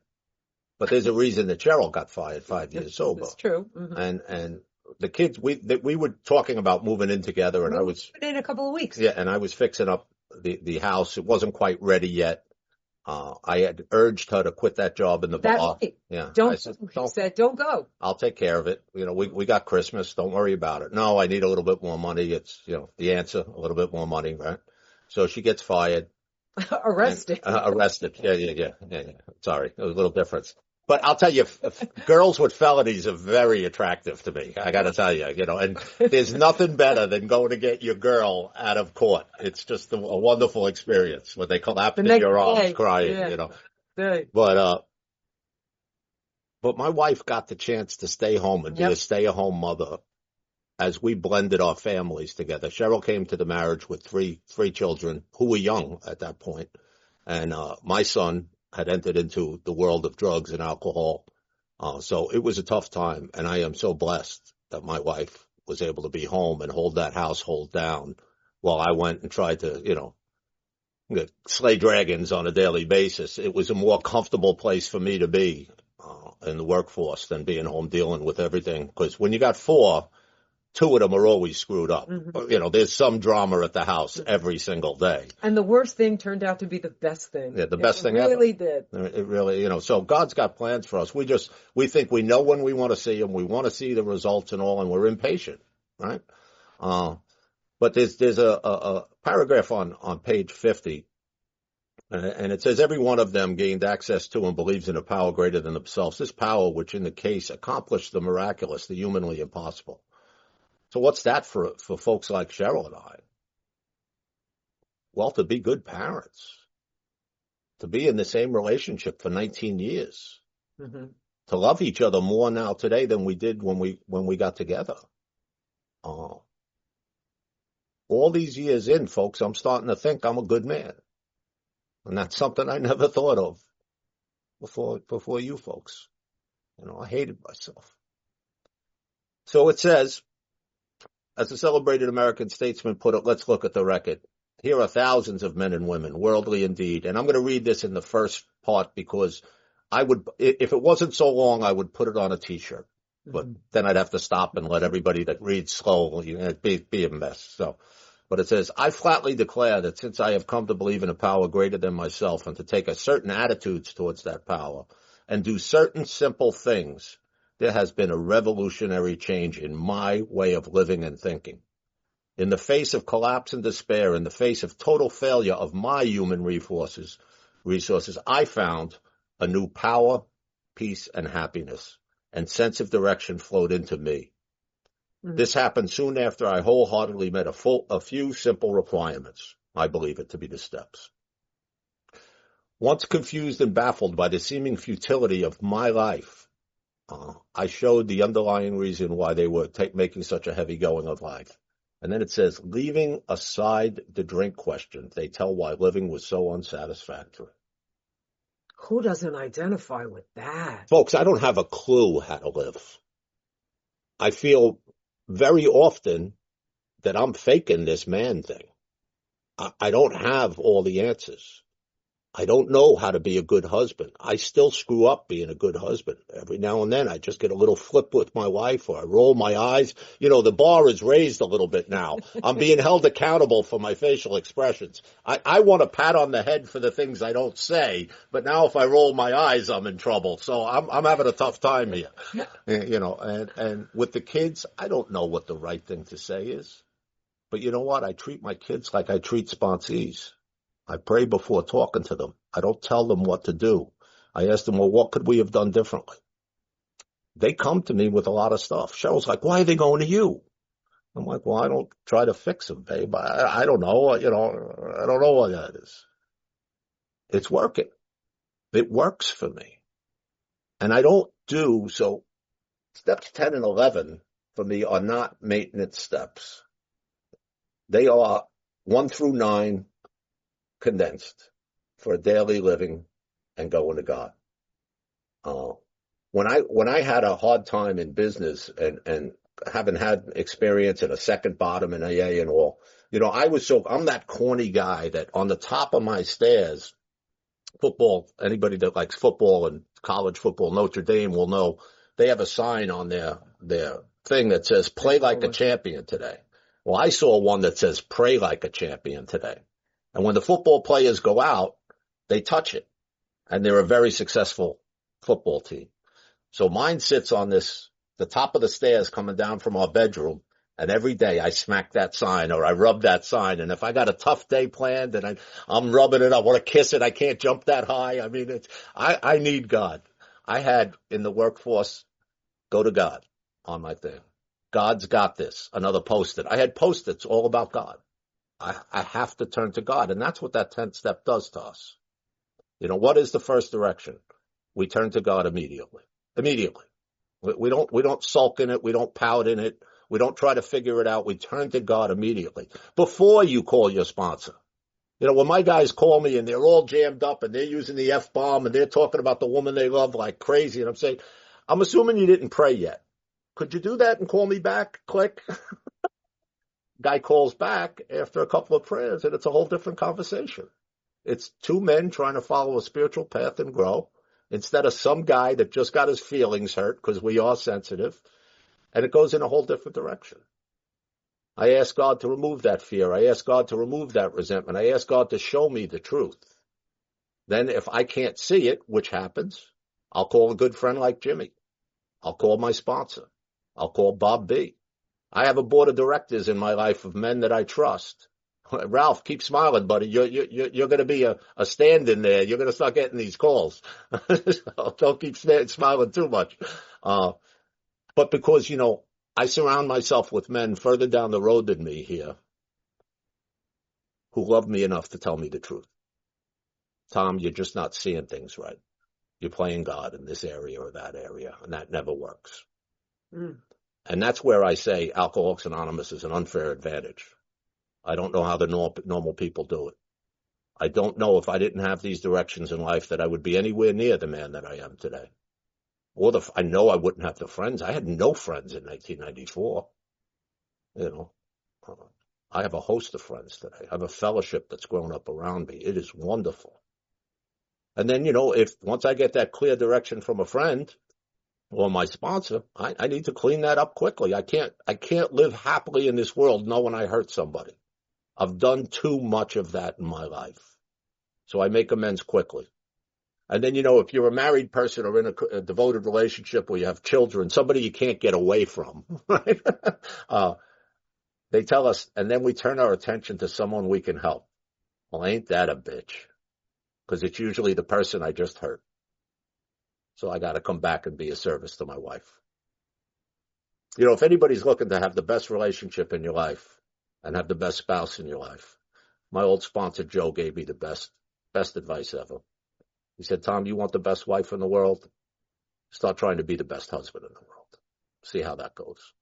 but there's a reason that Cheryl got fired 5 years sober. That's true. Mm-hmm. And the kids, we were talking about moving in together, and I was in a couple of weeks. Yeah. And I was fixing up the house. It wasn't quite ready yet. I had urged her to quit that job in the bar. Right. Yeah. He said, don't go. I'll take care of it. We got Christmas. Don't worry about it. No, I need a little bit more money. It's, the answer, a little bit more money, right? So she gets fired. Arrested. Arrested. Yeah. Sorry. It was a little difference. But I'll tell you, girls with felonies are very attractive to me. I got to tell you, and there's nothing better than going to get your girl out of court. It's just a wonderful experience when they collapse in your arms crying, Yeah. But my wife got the chance to stay home and be a stay-at-home mother as we blended our families together. Cheryl came to the marriage with three children who were young at that point. And my son had entered into the world of drugs and alcohol. So it was a tough time. And I am so blessed that my wife was able to be home and hold that household down while I went and tried to, slay dragons on a daily basis. It was a more comfortable place for me to be in the workforce than being home dealing with everything. Because when you got four, two of them are always screwed up. There's some drama at the house every single day. And the worst thing turned out to be the best thing. Yeah, the best thing ever. It really did. did. It really, so God's got plans for us. We think we know when we want to see them. We want to see the results and all, and we're impatient, right? But there's a paragraph on page 50, and it says every one of them gained access to and believes in a power greater than themselves. This power, which in the case accomplished the miraculous, the humanly impossible. So what's that for folks like Cheryl and I? Well, to be good parents, to be in the same relationship for 19 years, to love each other more now today than we did when we got together. All these years in, folks, I'm starting to think I'm a good man. And that's something I never thought of before you folks. I hated myself. So it says, as a celebrated American statesman put it, let's look at the record. Here are thousands of men and women, worldly indeed. And I'm going to read this in the first part because if it wasn't so long, I would put it on a T-shirt. But then I'd have to stop and let everybody that reads slowly, be a mess. But it says, I flatly declare that since I have come to believe in a power greater than myself and to take a certain attitudes towards that power and do certain simple things, there has been a revolutionary change in my way of living and thinking. In the face of collapse and despair, in the face of total failure of my human resources, I found a new power, peace, and happiness, and sense of direction flowed into me. This happened soon after I wholeheartedly met a few simple requirements. I believe it to be the steps. Once confused and baffled by the seeming futility of my life, I showed the underlying reason why they were making such a heavy going of life. And then it says, leaving aside the drink question, they tell why living was so unsatisfactory. Who doesn't identify with that? Folks, I don't have a clue how to live. I feel very often that I'm faking this man thing. I don't have all the answers. I don't know how to be a good husband. I still screw up being a good husband. Every now and then I just get a little flip with my wife or I roll my eyes. The bar is raised a little bit now. I'm being held accountable for my facial expressions. I want a pat on the head for the things I don't say, but now if I roll my eyes, I'm in trouble. So I'm having a tough time here. And with the kids, I don't know what the right thing to say is. But you know what? I treat my kids like I treat sponsees. I pray before talking to them. I don't tell them what to do. I ask them, well, what could we have done differently? They come to me with a lot of stuff. Cheryl's like, why are they going to you? I'm like, well, I don't try to fix them, babe. I don't know. I don't know what that is. It's working. It works for me. And I don't so steps 10 and 11 for me are not maintenance steps. They are 1 through 9 condensed for a daily living and going to God. When I had a hard time in business and having had experience in a second bottom in AA and all, I'm that corny guy that on the top of my stairs, football, anybody that likes football and college football, Notre Dame will know they have a sign on their thing that says play like a champion today. Well, I saw one that says pray like a champion today. And when the football players go out, they touch it. And they're a very successful football team. So mine sits on the top of the stairs coming down from our bedroom. And every day I smack that sign or I rub that sign. And if I got a tough day planned and I'm rubbing it, I want to kiss it. I can't jump that high. I mean, I need God. I had in the workforce, go to God on my thing. God's got this. Another Post-it. I had Post-its all about God. I have to turn to God. And that's what that 10th step does to us. What is the first direction? We turn to God immediately. Immediately. We don't sulk in it. We don't pout in it. We don't try to figure it out. We turn to God immediately before you call your sponsor. When my guys call me and they're all jammed up and they're using the F-bomb and they're talking about the woman they love like crazy. And I'm saying, I'm assuming you didn't pray yet. Could you do that and call me back? Click. Guy calls back after a couple of prayers and it's a whole different conversation. It's two men trying to follow a spiritual path and grow instead of some guy that just got his feelings hurt because we are sensitive, and it goes in a whole different direction. I ask God to remove that fear. I ask God to remove that resentment. I ask God to show me the truth. Then if I can't see it, which happens, I'll call a good friend like Jimmy. I'll call my sponsor. I'll call Bob B. I have a board of directors in my life of men that I trust. Ralph, keep smiling, buddy. You're going to be a stand-in there. You're going to start getting these calls. So don't keep smiling too much. But because, I surround myself with men further down the road than me here who love me enough to tell me the truth. Tom, you're just not seeing things right. You're playing God in this area or that area, and that never works. Mm. And that's where I say Alcoholics Anonymous is an unfair advantage. I don't know how the normal people do it. I don't know if I didn't have these directions in life that I would be anywhere near the man that I am today. I know I wouldn't have the friends. I had no friends in 1994. I have a host of friends today. I have a fellowship that's grown up around me. It is wonderful. And then, if once I get that clear direction from a friend or my sponsor, I need to clean that up quickly. I can't live happily in this world knowing I hurt somebody. I've done too much of that in my life. So I make amends quickly. And then, if you're a married person or in a devoted relationship where you have children, somebody you can't get away from, right? They tell us, and then we turn our attention to someone we can help. Well, ain't that a bitch? Because it's usually the person I just hurt. So I got to come back and be a service to my wife. If anybody's looking to have the best relationship in your life and have the best spouse in your life, my old sponsor, Joe, gave me the best advice ever. He said, Tom, you want the best wife in the world? Start trying to be the best husband in the world. See how that goes.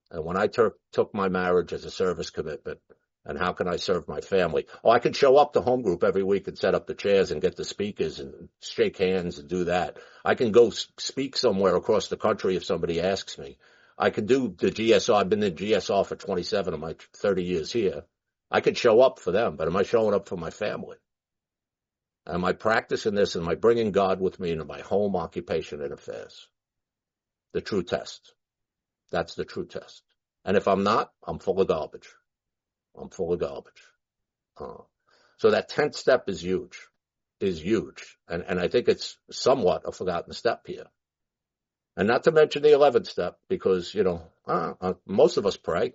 And when I took my marriage as a service commitment, and how can I serve my family? Oh, I can show up to home group every week and set up the chairs and get the speakers and shake hands and do that. I can go speak somewhere across the country if somebody asks me. I can do the GSR. I've been in GSR for 27 of my 30 years here. I could show up for them, but am I showing up for my family? Am I practicing this? Am I bringing God with me into my home, occupation, and affairs? The true test. That's the true test. And if I'm not, I'm full of garbage. I'm full of garbage. So that 10th step is huge. And I think it's somewhat a forgotten step here. And not to mention the 11th step, because, most of us pray.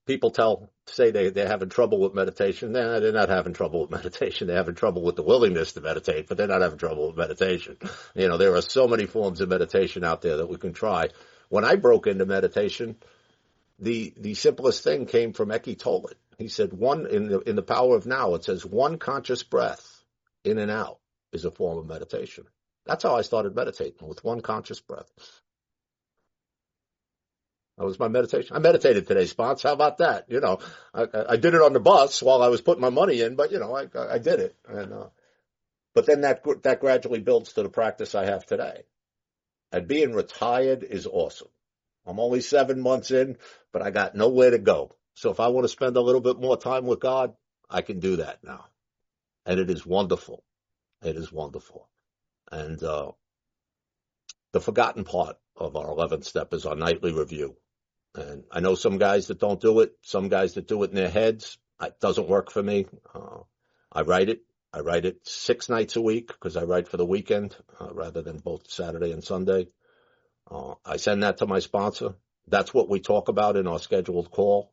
People say they're having trouble with meditation. They're not having trouble with meditation. They're having trouble with the willingness to meditate, but they're not having trouble with meditation. There are so many forms of meditation out there that we can try. When I broke into meditation, the simplest thing came from Eckhart Tolle. He said in the Power of Now, it says one conscious breath in and out is a form of meditation. That's how I started meditating, with one conscious breath. That was my meditation. I meditated today, Spots. How about that? I did it on the bus while I was putting my money in, but I did it. And but then that gradually builds to the practice I have today. And being retired is awesome. I'm only 7 months in, but I got nowhere to go. So if I want to spend a little bit more time with God, I can do that now. And it is wonderful. It is wonderful. And the forgotten part of our 11th step is our nightly review. And I know some guys that don't do it, some guys that do it in their heads. It doesn't work for me. I write it. I write it 6 nights a week because I write for the weekend rather than both Saturday and Sunday. I send that to my sponsor. That's what we talk about in our scheduled call.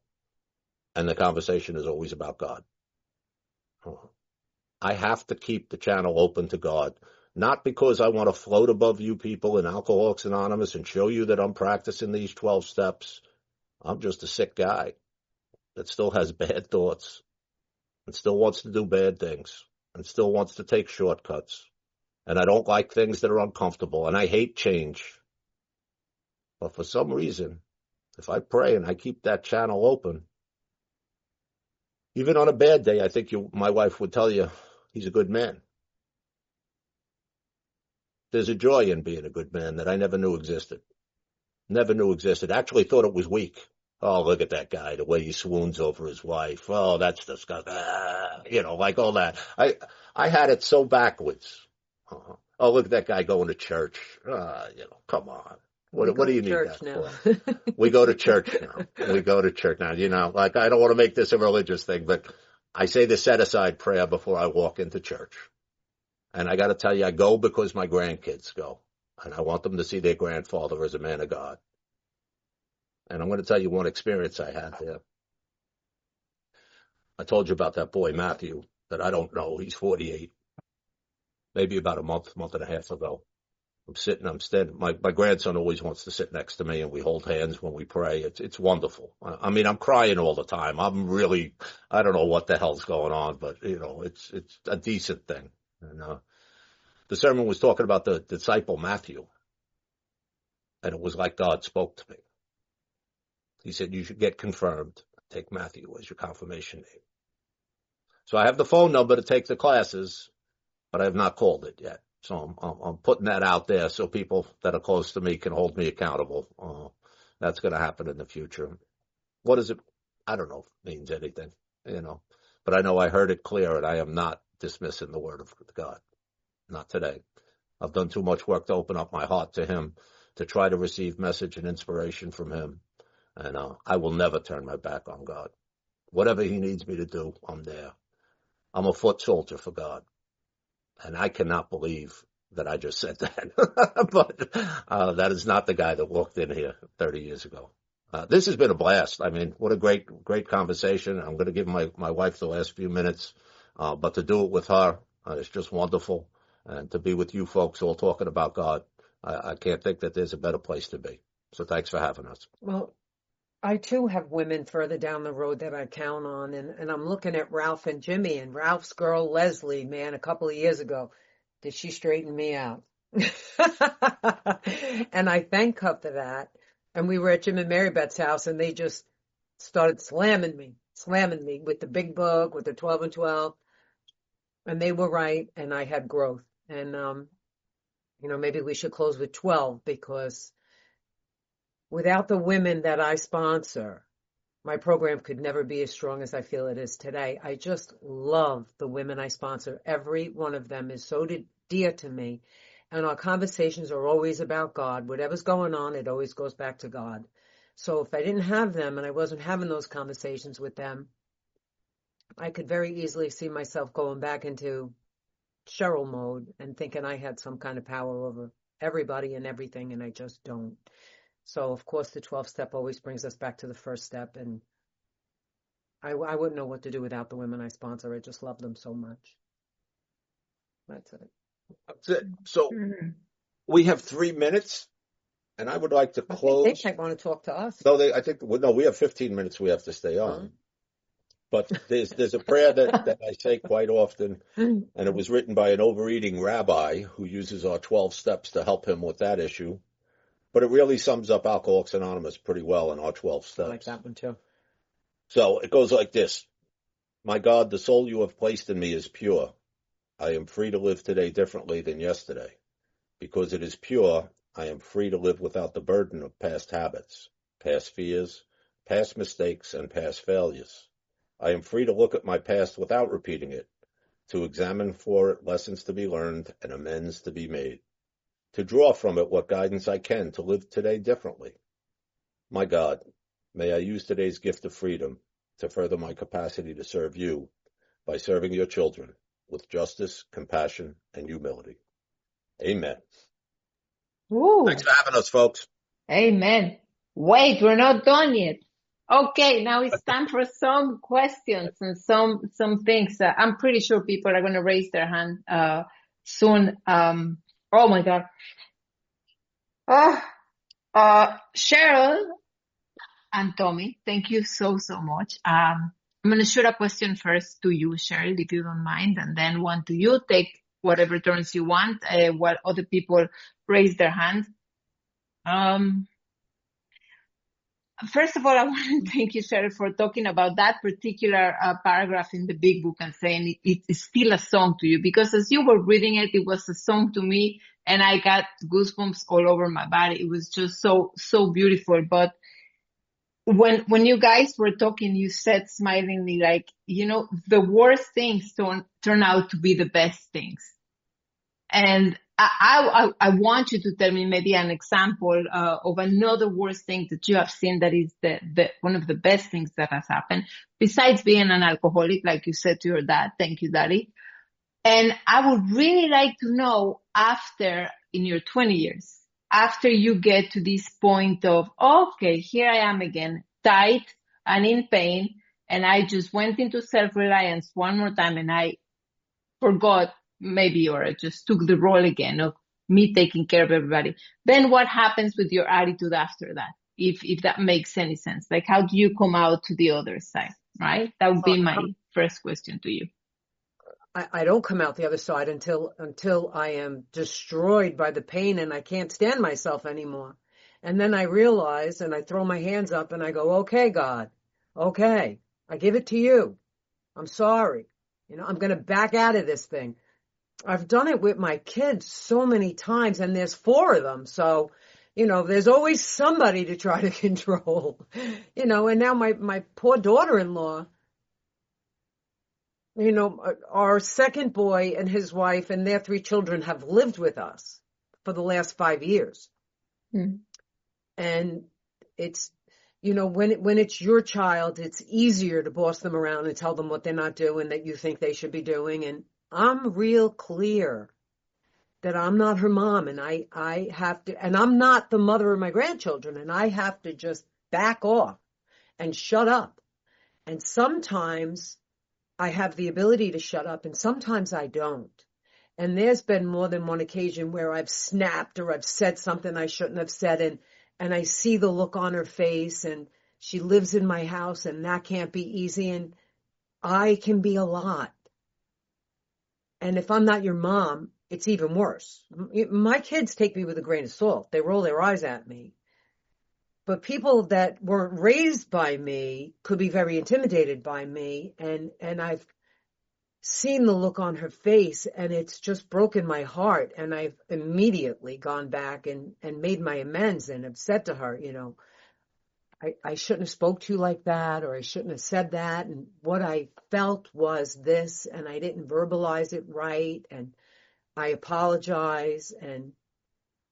And the conversation is always about God. I have to keep the channel open to God, not because I want to float above you people in Alcoholics Anonymous and show you that I'm practicing these 12 steps. I'm just a sick guy that still has bad thoughts and still wants to do bad things and still wants to take shortcuts. And I don't like things that are uncomfortable, and I hate change. But for some reason, if I pray and I keep that channel open, even on a bad day, I think my wife would tell you, he's a good man. There's a joy in being a good man that I never knew existed. Never knew existed. Actually thought it was weak. Oh, look at that guy, the way he swoons over his wife. Oh, that's disgusting. Like all that. I had it so backwards. Oh, look at that guy going to church. Come on. We What go do to you need church that now. for? We go to church now. We go to church now. Like I don't want to make this a religious thing, but I say the set aside prayer before I walk into church. And I got to tell you, I go because my grandkids go. And I want them to see their grandfather as a man of God. And I'm going to tell you one experience I had there. I told you about that boy, Matthew, that I don't know. He's 48. Maybe about a month and a half ago. I'm standing. My grandson always wants to sit next to me and we hold hands when we pray. It's wonderful. I mean, I'm crying all the time. I don't know what the hell's going on, but it's a decent thing. And, the sermon was talking about the disciple Matthew. And it was like God spoke to me. He said, you should get confirmed. Take Matthew as your confirmation name. So I have the phone number to take the classes, but I have not called it yet. So I'm putting that out there so people that are close to me can hold me accountable. That's going to happen in the future. What is it? I don't know if it means anything, but I know I heard it clear and I am not dismissing the word of God. Not today. I've done too much work to open up my heart to him, to try to receive message and inspiration from him. And I will never turn my back on God. Whatever he needs me to do, I'm there. I'm a foot soldier for God. And I cannot believe that I just said that. But that is not the guy that walked in here 30 years ago. This has been a blast. I mean, what a great conversation. I'm going to give my wife the last few minutes. But to do it with her, it's just wonderful. And to be with you folks all talking about God, I can't think that there's a better place to be. So thanks for having us. Well, I too have women further down the road that I count on, and I'm looking at Ralph and Jimmy, and Ralph's girl Leslie, man, a couple of years ago, did she straighten me out? And I thank her for that. And we were at Jim and Mary Beth's house, and they just started slamming me with the big book, with the 12 and 12. And they were right, and I had growth. And, maybe we should close with 12 because without the women that I sponsor, my program could never be as strong as I feel it is today. I just love the women I sponsor. Every one of them is so dear to me. And our conversations are always about God. Whatever's going on, it always goes back to God. So if I didn't have them and I wasn't having those conversations with them, I could very easily see myself going back into Cheryl mode and thinking I had some kind of power over everybody and everything, and I just don't. So, of course, the 12 step always brings us back to the first step. And I wouldn't know what to do without the women I sponsor. I just love them so much. That's it. That's it. So we have 3 minutes, and I would like to close. I think they might want to talk to us. No, we have 15 minutes we have to stay on. But there's a prayer that I say quite often, and it was written by an overeating rabbi who uses our 12 steps to help him with that issue. But it really sums up Alcoholics Anonymous pretty well in our 12 steps. I like that one too. So it goes like this. My God, the soul you have placed in me is pure. I am free to live today differently than yesterday. Because it is pure, I am free to live without the burden of past habits, past fears, past mistakes, and past failures. I am free to look at my past without repeating it, to examine for it lessons to be learned and amends to be made, to draw from it what guidance I can to live today differently. My God, may I use today's gift of freedom to further my capacity to serve you by serving your children with justice, compassion, and humility. Amen. Ooh. Thanks for having us, folks. Amen. Wait, we're not done yet. Okay, now it's time for some questions and some things. I'm pretty sure people are going to raise their hand soon. Oh my God. Cheryl and Tommy, thank you so much. I'm going to shoot a question first to you, Cheryl, if you don't mind, and then one to you. Take whatever turns you want, while other people raise their hands. First of all, I want to thank you, Cheryl, for talking about that particular paragraph in the big book and saying it is still a song to you, because as you were reading it, it was a song to me and I got goosebumps all over my body. It was just so beautiful. But when you guys were talking, you said smilingly, like, the worst things turn out to be the best things. And I want you to tell me maybe an example of another worst thing that you have seen that is the one of the best things that has happened, besides being an alcoholic, like you said to your dad. Thank you, Daddy. And I would really like to know in your 20 years, after you get to this point of, okay, here I am again, tight and in pain, and I just went into self-reliance one more time and I forgot maybe, or I just took the role again of me taking care of everybody. Then what happens with your attitude after that? If that makes any sense, like how do you come out to the other side, right? That would be my first question to you. I don't come out the other side until I am destroyed by the pain and I can't stand myself anymore. And then I realize and I throw my hands up and I go, okay, God, okay, I give it to you. I'm sorry. I'm going to back out of this thing. I've done it with my kids so many times and there's 4 of them. So, there's always somebody to try to control, and now my poor daughter-in-law, our second boy and his wife and their 3 children have lived with us for the last 5 years. Mm. And it's, when it's your child, it's easier to boss them around and tell them what they're not doing that you think they should be doing. And I'm real clear that I'm not her mom and I have to, and I'm not the mother of my grandchildren and I have to just back off and shut up. And sometimes I have the ability to shut up and sometimes I don't. And there's been more than one occasion where I've snapped or I've said something I shouldn't have said and I see the look on her face and she lives in my house and that can't be easy and I can be a lot. And if I'm not your mom, it's even worse. My kids take me with a grain of salt. They roll their eyes at me. But people that weren't raised by me could be very intimidated by me. And I've seen the look on her face and it's just broken my heart. And I've immediately gone back and made my amends and have said to her, I shouldn't have spoke to you like that, or I shouldn't have said that. And what I felt was this, and I didn't verbalize it right. And I apologize. And,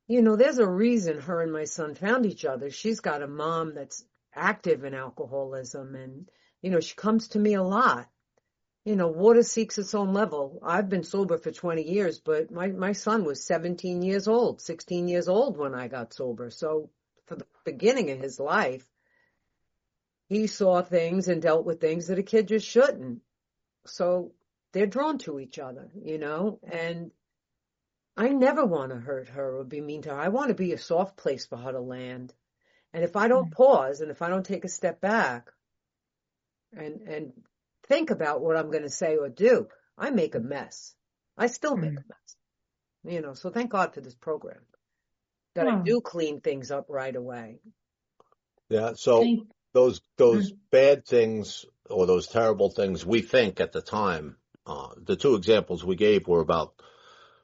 there's a reason her and my son found each other. She's got a mom that's active in alcoholism. And, she comes to me a lot. Water seeks its own level. I've been sober for 20 years, but my son was 17 years old, 16 years old when I got sober. So for the beginning of his life, he saw things and dealt with things that a kid just shouldn't. So they're drawn to each other, and I never want to hurt her or be mean to her. I want to be a soft place for her to land. And if I don't pause and if I don't take a step back and think about what I'm going to say or do, I make a mess. I still make a mess, so thank God for this program that I do clean things up right away. Yeah. So those bad things or those terrible things we think at the time, the 2 examples we gave were about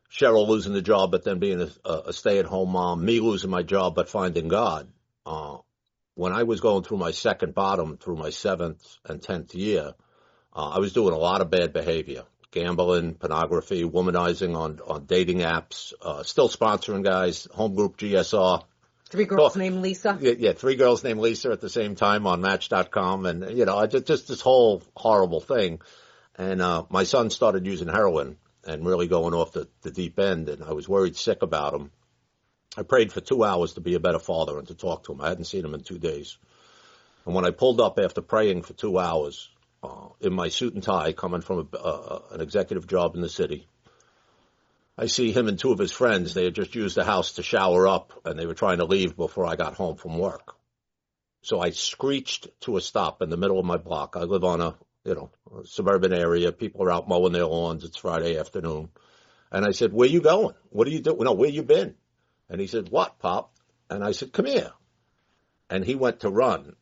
Cheryl losing the job, but then being a stay-at-home mom, me losing my job, but finding God. When I was going through my second bottom through my 7th and 10th year, I was doing a lot of bad behavior, gambling, pornography, womanizing on dating apps, still sponsoring guys, home group GSR. 3 girls named Lisa? Yeah, 3 girls named Lisa at the same time on Match.com. And, I just this whole horrible thing. And my son started using heroin and really going off the deep end. And I was worried sick about him. I prayed for 2 hours to be a better father and to talk to him. I hadn't seen him in 2 days. And when I pulled up after praying for 2 hours in my suit and tie coming from an executive job in the city, I see him and 2 of his friends. They had just used the house to shower up, and they were trying to leave before I got home from work. So I screeched to a stop in the middle of my block. I live on a suburban area. People are out mowing their lawns. It's Friday afternoon. And I said, where you going? What are you doing? No, where you been? And he said, what, Pop? And I said, come here. And he went to run.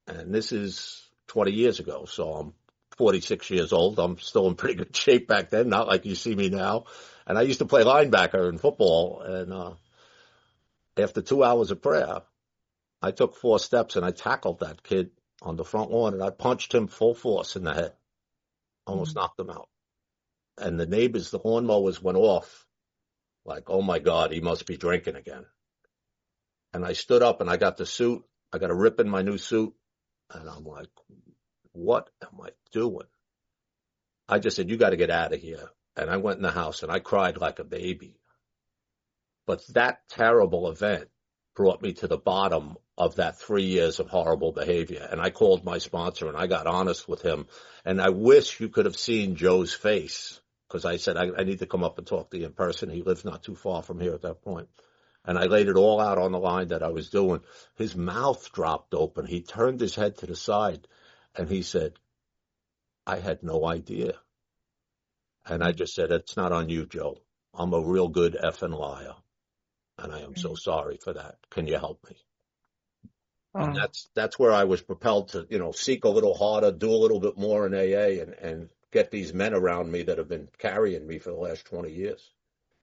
And this is 20 years ago, so I'm 46 years old. I'm still in pretty good shape back then, not like you see me now. And I used to play linebacker in football. And after 2 hours of prayer, I took 4 steps and I tackled that kid on the front lawn and I punched him full force in the head. Almost knocked him out. And the neighbors, the lawnmowers went off like, oh my God, he must be drinking again. And I stood up and I got the suit. I got a rip in my new suit. And I'm like, what am I doing? I just said, you got to get out of here. And I went in the house and I cried like a baby. But that terrible event brought me to the bottom of that 3 years of horrible behavior. And I called my sponsor and I got honest with him. And I wish you could have seen Joe's face, because I said, I need to come up and talk to you in person. He lived not too far from here at that point. And I laid it all out on the line that I was doing. His mouth dropped open. He turned his head to the side and he said, I had no idea. And I just said, it's not on you, Joe. I'm a real good effing liar. And I am so sorry for that. Can you help me? And that's where I was propelled to, seek a little harder, do a little bit more in AA and get these men around me that have been carrying me for the last 20 years.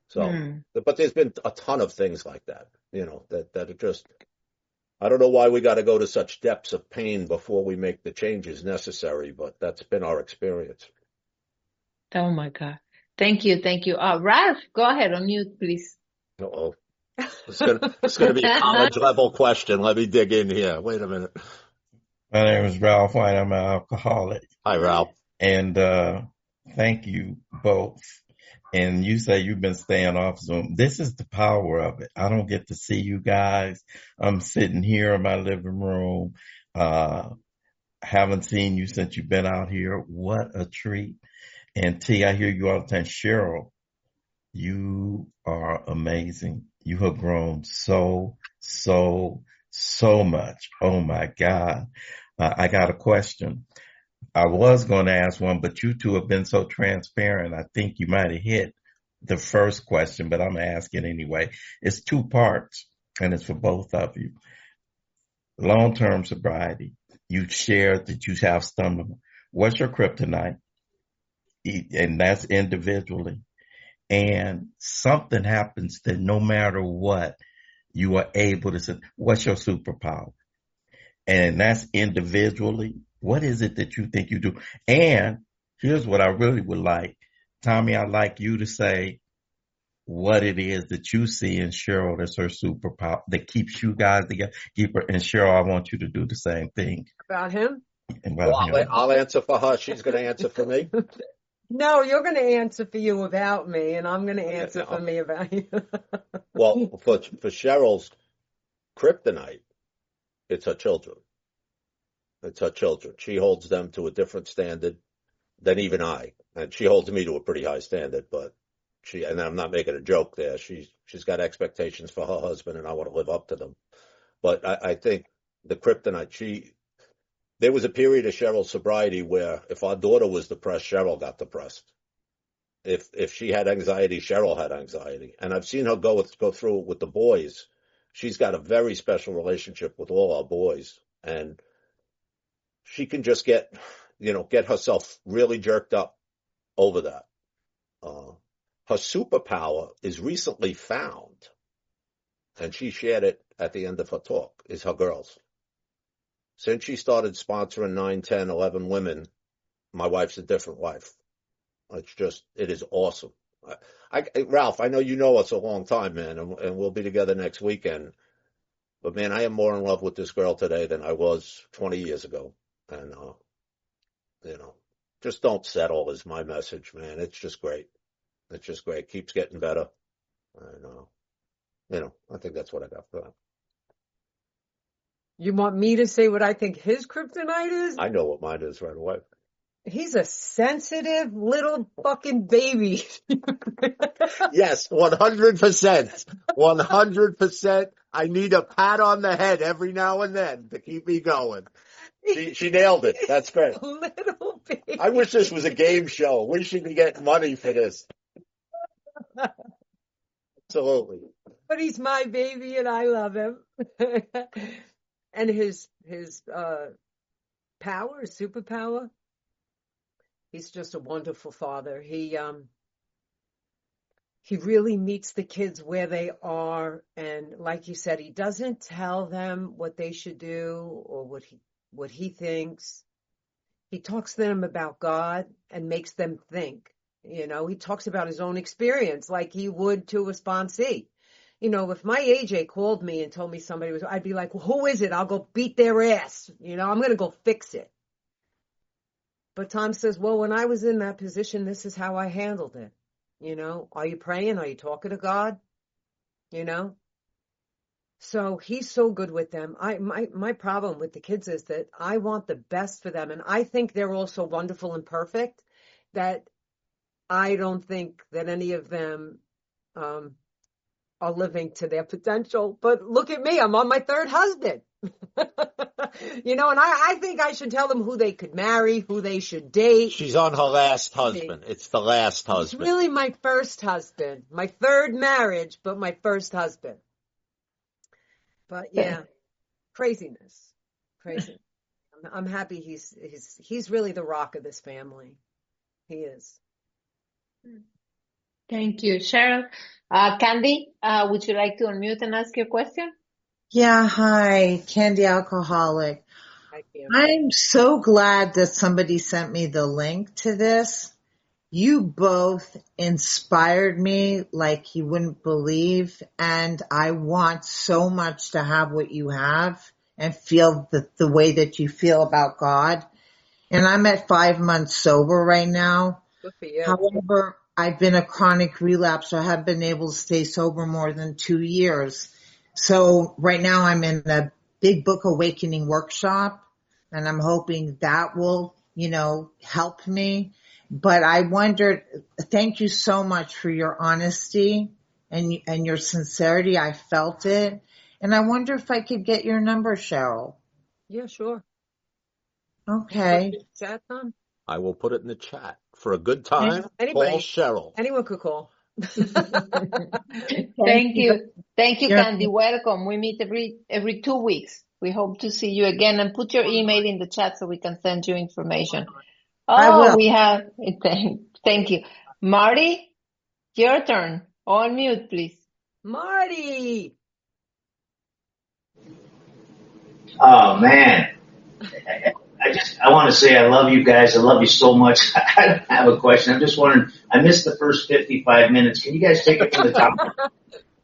So, but there's been a ton of things like that, that are just, I don't know why we got to go to such depths of pain before we make the changes necessary, but that's been our experience. Oh my God. Thank you. Thank you. Ralph, go ahead, unmute, please. Uh-oh. It's gonna be a college level question. Let me dig in here. Wait a minute. My name is Ralph White. I'm an alcoholic. Hi, Ralph. And thank you both. And you say you've been staying off Zoom. This is the power of it. I don't get to see you guys. I'm sitting here in my living room. Haven't seen you since you've been out here. What a treat. And T, I hear you all the time. Cheryl, you are amazing. You have grown so much. Oh my God. I got a question. I was going to ask one, but you two have been so transparent. I think you might have hit the first question, but I'm asking anyway. It's 2 parts and it's for both of you. Long-term sobriety. You shared that you have stomach. What's your kryptonite? And that's individually. And something happens that no matter what, you are able to say, what's your superpower? And that's individually. What is it that you think you do? And here's what I really would like. Tommy, I'd like you to say what it is that you see in Cheryl that's her superpower that keeps you guys together. And Cheryl, I want you to do the same thing. About him? I'll answer for her. She's going to answer for me. No, you're going to answer for you about me, and I'm going to answer for me about you. Well, for Cheryl's kryptonite, it's her children. It's her children. She holds them to a different standard than even I. And she holds me to a pretty high standard, but and I'm not making a joke there. She's got expectations for her husband, and I want to live up to them. But I think the kryptonite, there was a period of Cheryl's sobriety where if our daughter was depressed, Cheryl got depressed. If she had anxiety, Cheryl had anxiety. And I've seen her go through it with the boys. She's got a very special relationship with all our boys. And she can just get herself really jerked up over that. Her superpower is recently found, and she shared it at the end of her talk, is her girls. Since she started sponsoring 9, 10, 11 women, my wife's a different wife. It is awesome. Ralph, I know you know us a long time, man, and we'll be together next weekend. But man, I am more in love with this girl today than I was 20 years ago. And, just don't settle is my message, man. It's just great. It's just great. Keeps getting better. And, I think that's what I got for that. You want me to say what I think his kryptonite is? I know what mine is right away. He's a sensitive little fucking baby. Yes, 100%. 100%. I need a pat on the head every now and then to keep me going. She nailed it. That's great. Little baby. I wish this was a game show. We should be getting money for this. Absolutely. But he's my baby and I love him. And his superpower, he's just a wonderful father. he really meets the kids where they are. And like you said, he doesn't tell them what they should do or what he thinks. He talks to them about God and makes them think. You know, he talks about his own experience like he would to a sponsee. You know, if my AJ called me and told me somebody was, I'd be like, well, who is it? I'll go beat their ass. You know, I'm going to go fix it. But Tom says, well, when I was in that position, this is how I handled it. You know, are you praying? Are you talking to God? You know? So he's so good with them. My problem with the kids is that I want the best for them. And I think they're all so wonderful and perfect that I don't think that any of them are living to their potential. But look at me, I'm on my third husband. You know, and I think I should tell them who they could marry, who they should date. She's on her last husband. It's the last It's husband. really my first husband, my third marriage, but my first husband. But yeah, craziness. I'm happy he's really the rock of this family. He is. Thank you, Cheryl. Candy, would you like to unmute and ask your question? Yeah, hi, Candy Alcoholic. I can't. I'm so glad that somebody sent me the link to this. You both inspired me like you wouldn't believe, and I want so much to have what you have and feel the way that you feel about God. And I'm at 5 months sober right now. Good for you. However, I've been a chronic relapser. I have been able to stay sober more than 2 years. So right now I'm in a Big Book Awakening workshop, and I'm hoping that will, help me. But I wondered, thank you so much for your honesty and your sincerity. I felt it. And I wonder if I could get your number, Cheryl. Yeah, sure. Okay. Chat, Tom? I will put it in the chat. For a good time, Anybody. call Cheryl. Anyone could call. Thank you. Thank you, Candy. Welcome. We meet every 2 weeks. We hope to see you again, and put your email in the chat so we can send you information. I will. We have, thank you. Marty, your turn. On mute, please. Marty! Oh man. I want to say I love you guys. I love you so much. I don't have a question. I'm just wondering, I missed the first 55 minutes. Can you guys take it from the top?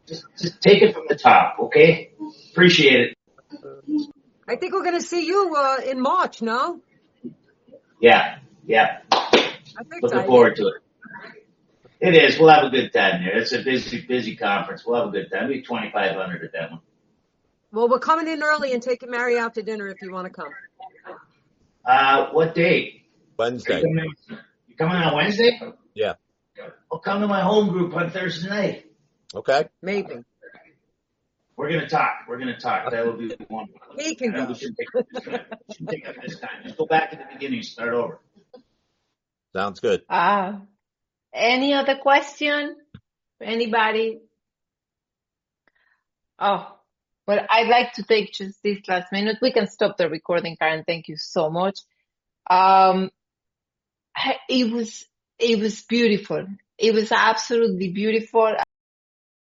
Just take it from the top, okay? Appreciate it. I think we're going to see you in March, no? Yeah. Looking forward to it. It is. We'll have a good time there. It's a busy conference. We'll have a good time. Maybe 2,500 at that one. Well, we're coming in early and taking Mary out to dinner if you want to come. What date? Wednesday. You coming on Wednesday? Yeah. I'll come to my home group on Thursday night. Okay. Maybe. We're going to talk. That will be wonderful. He can go. We shouldn't take it this time. Just go back to the beginning, start over. Sounds good. Any other question? Anybody? Oh, well, I'd like to take just this last minute. We can stop the recording, Karen. Thank you so much. It was beautiful. It was absolutely beautiful.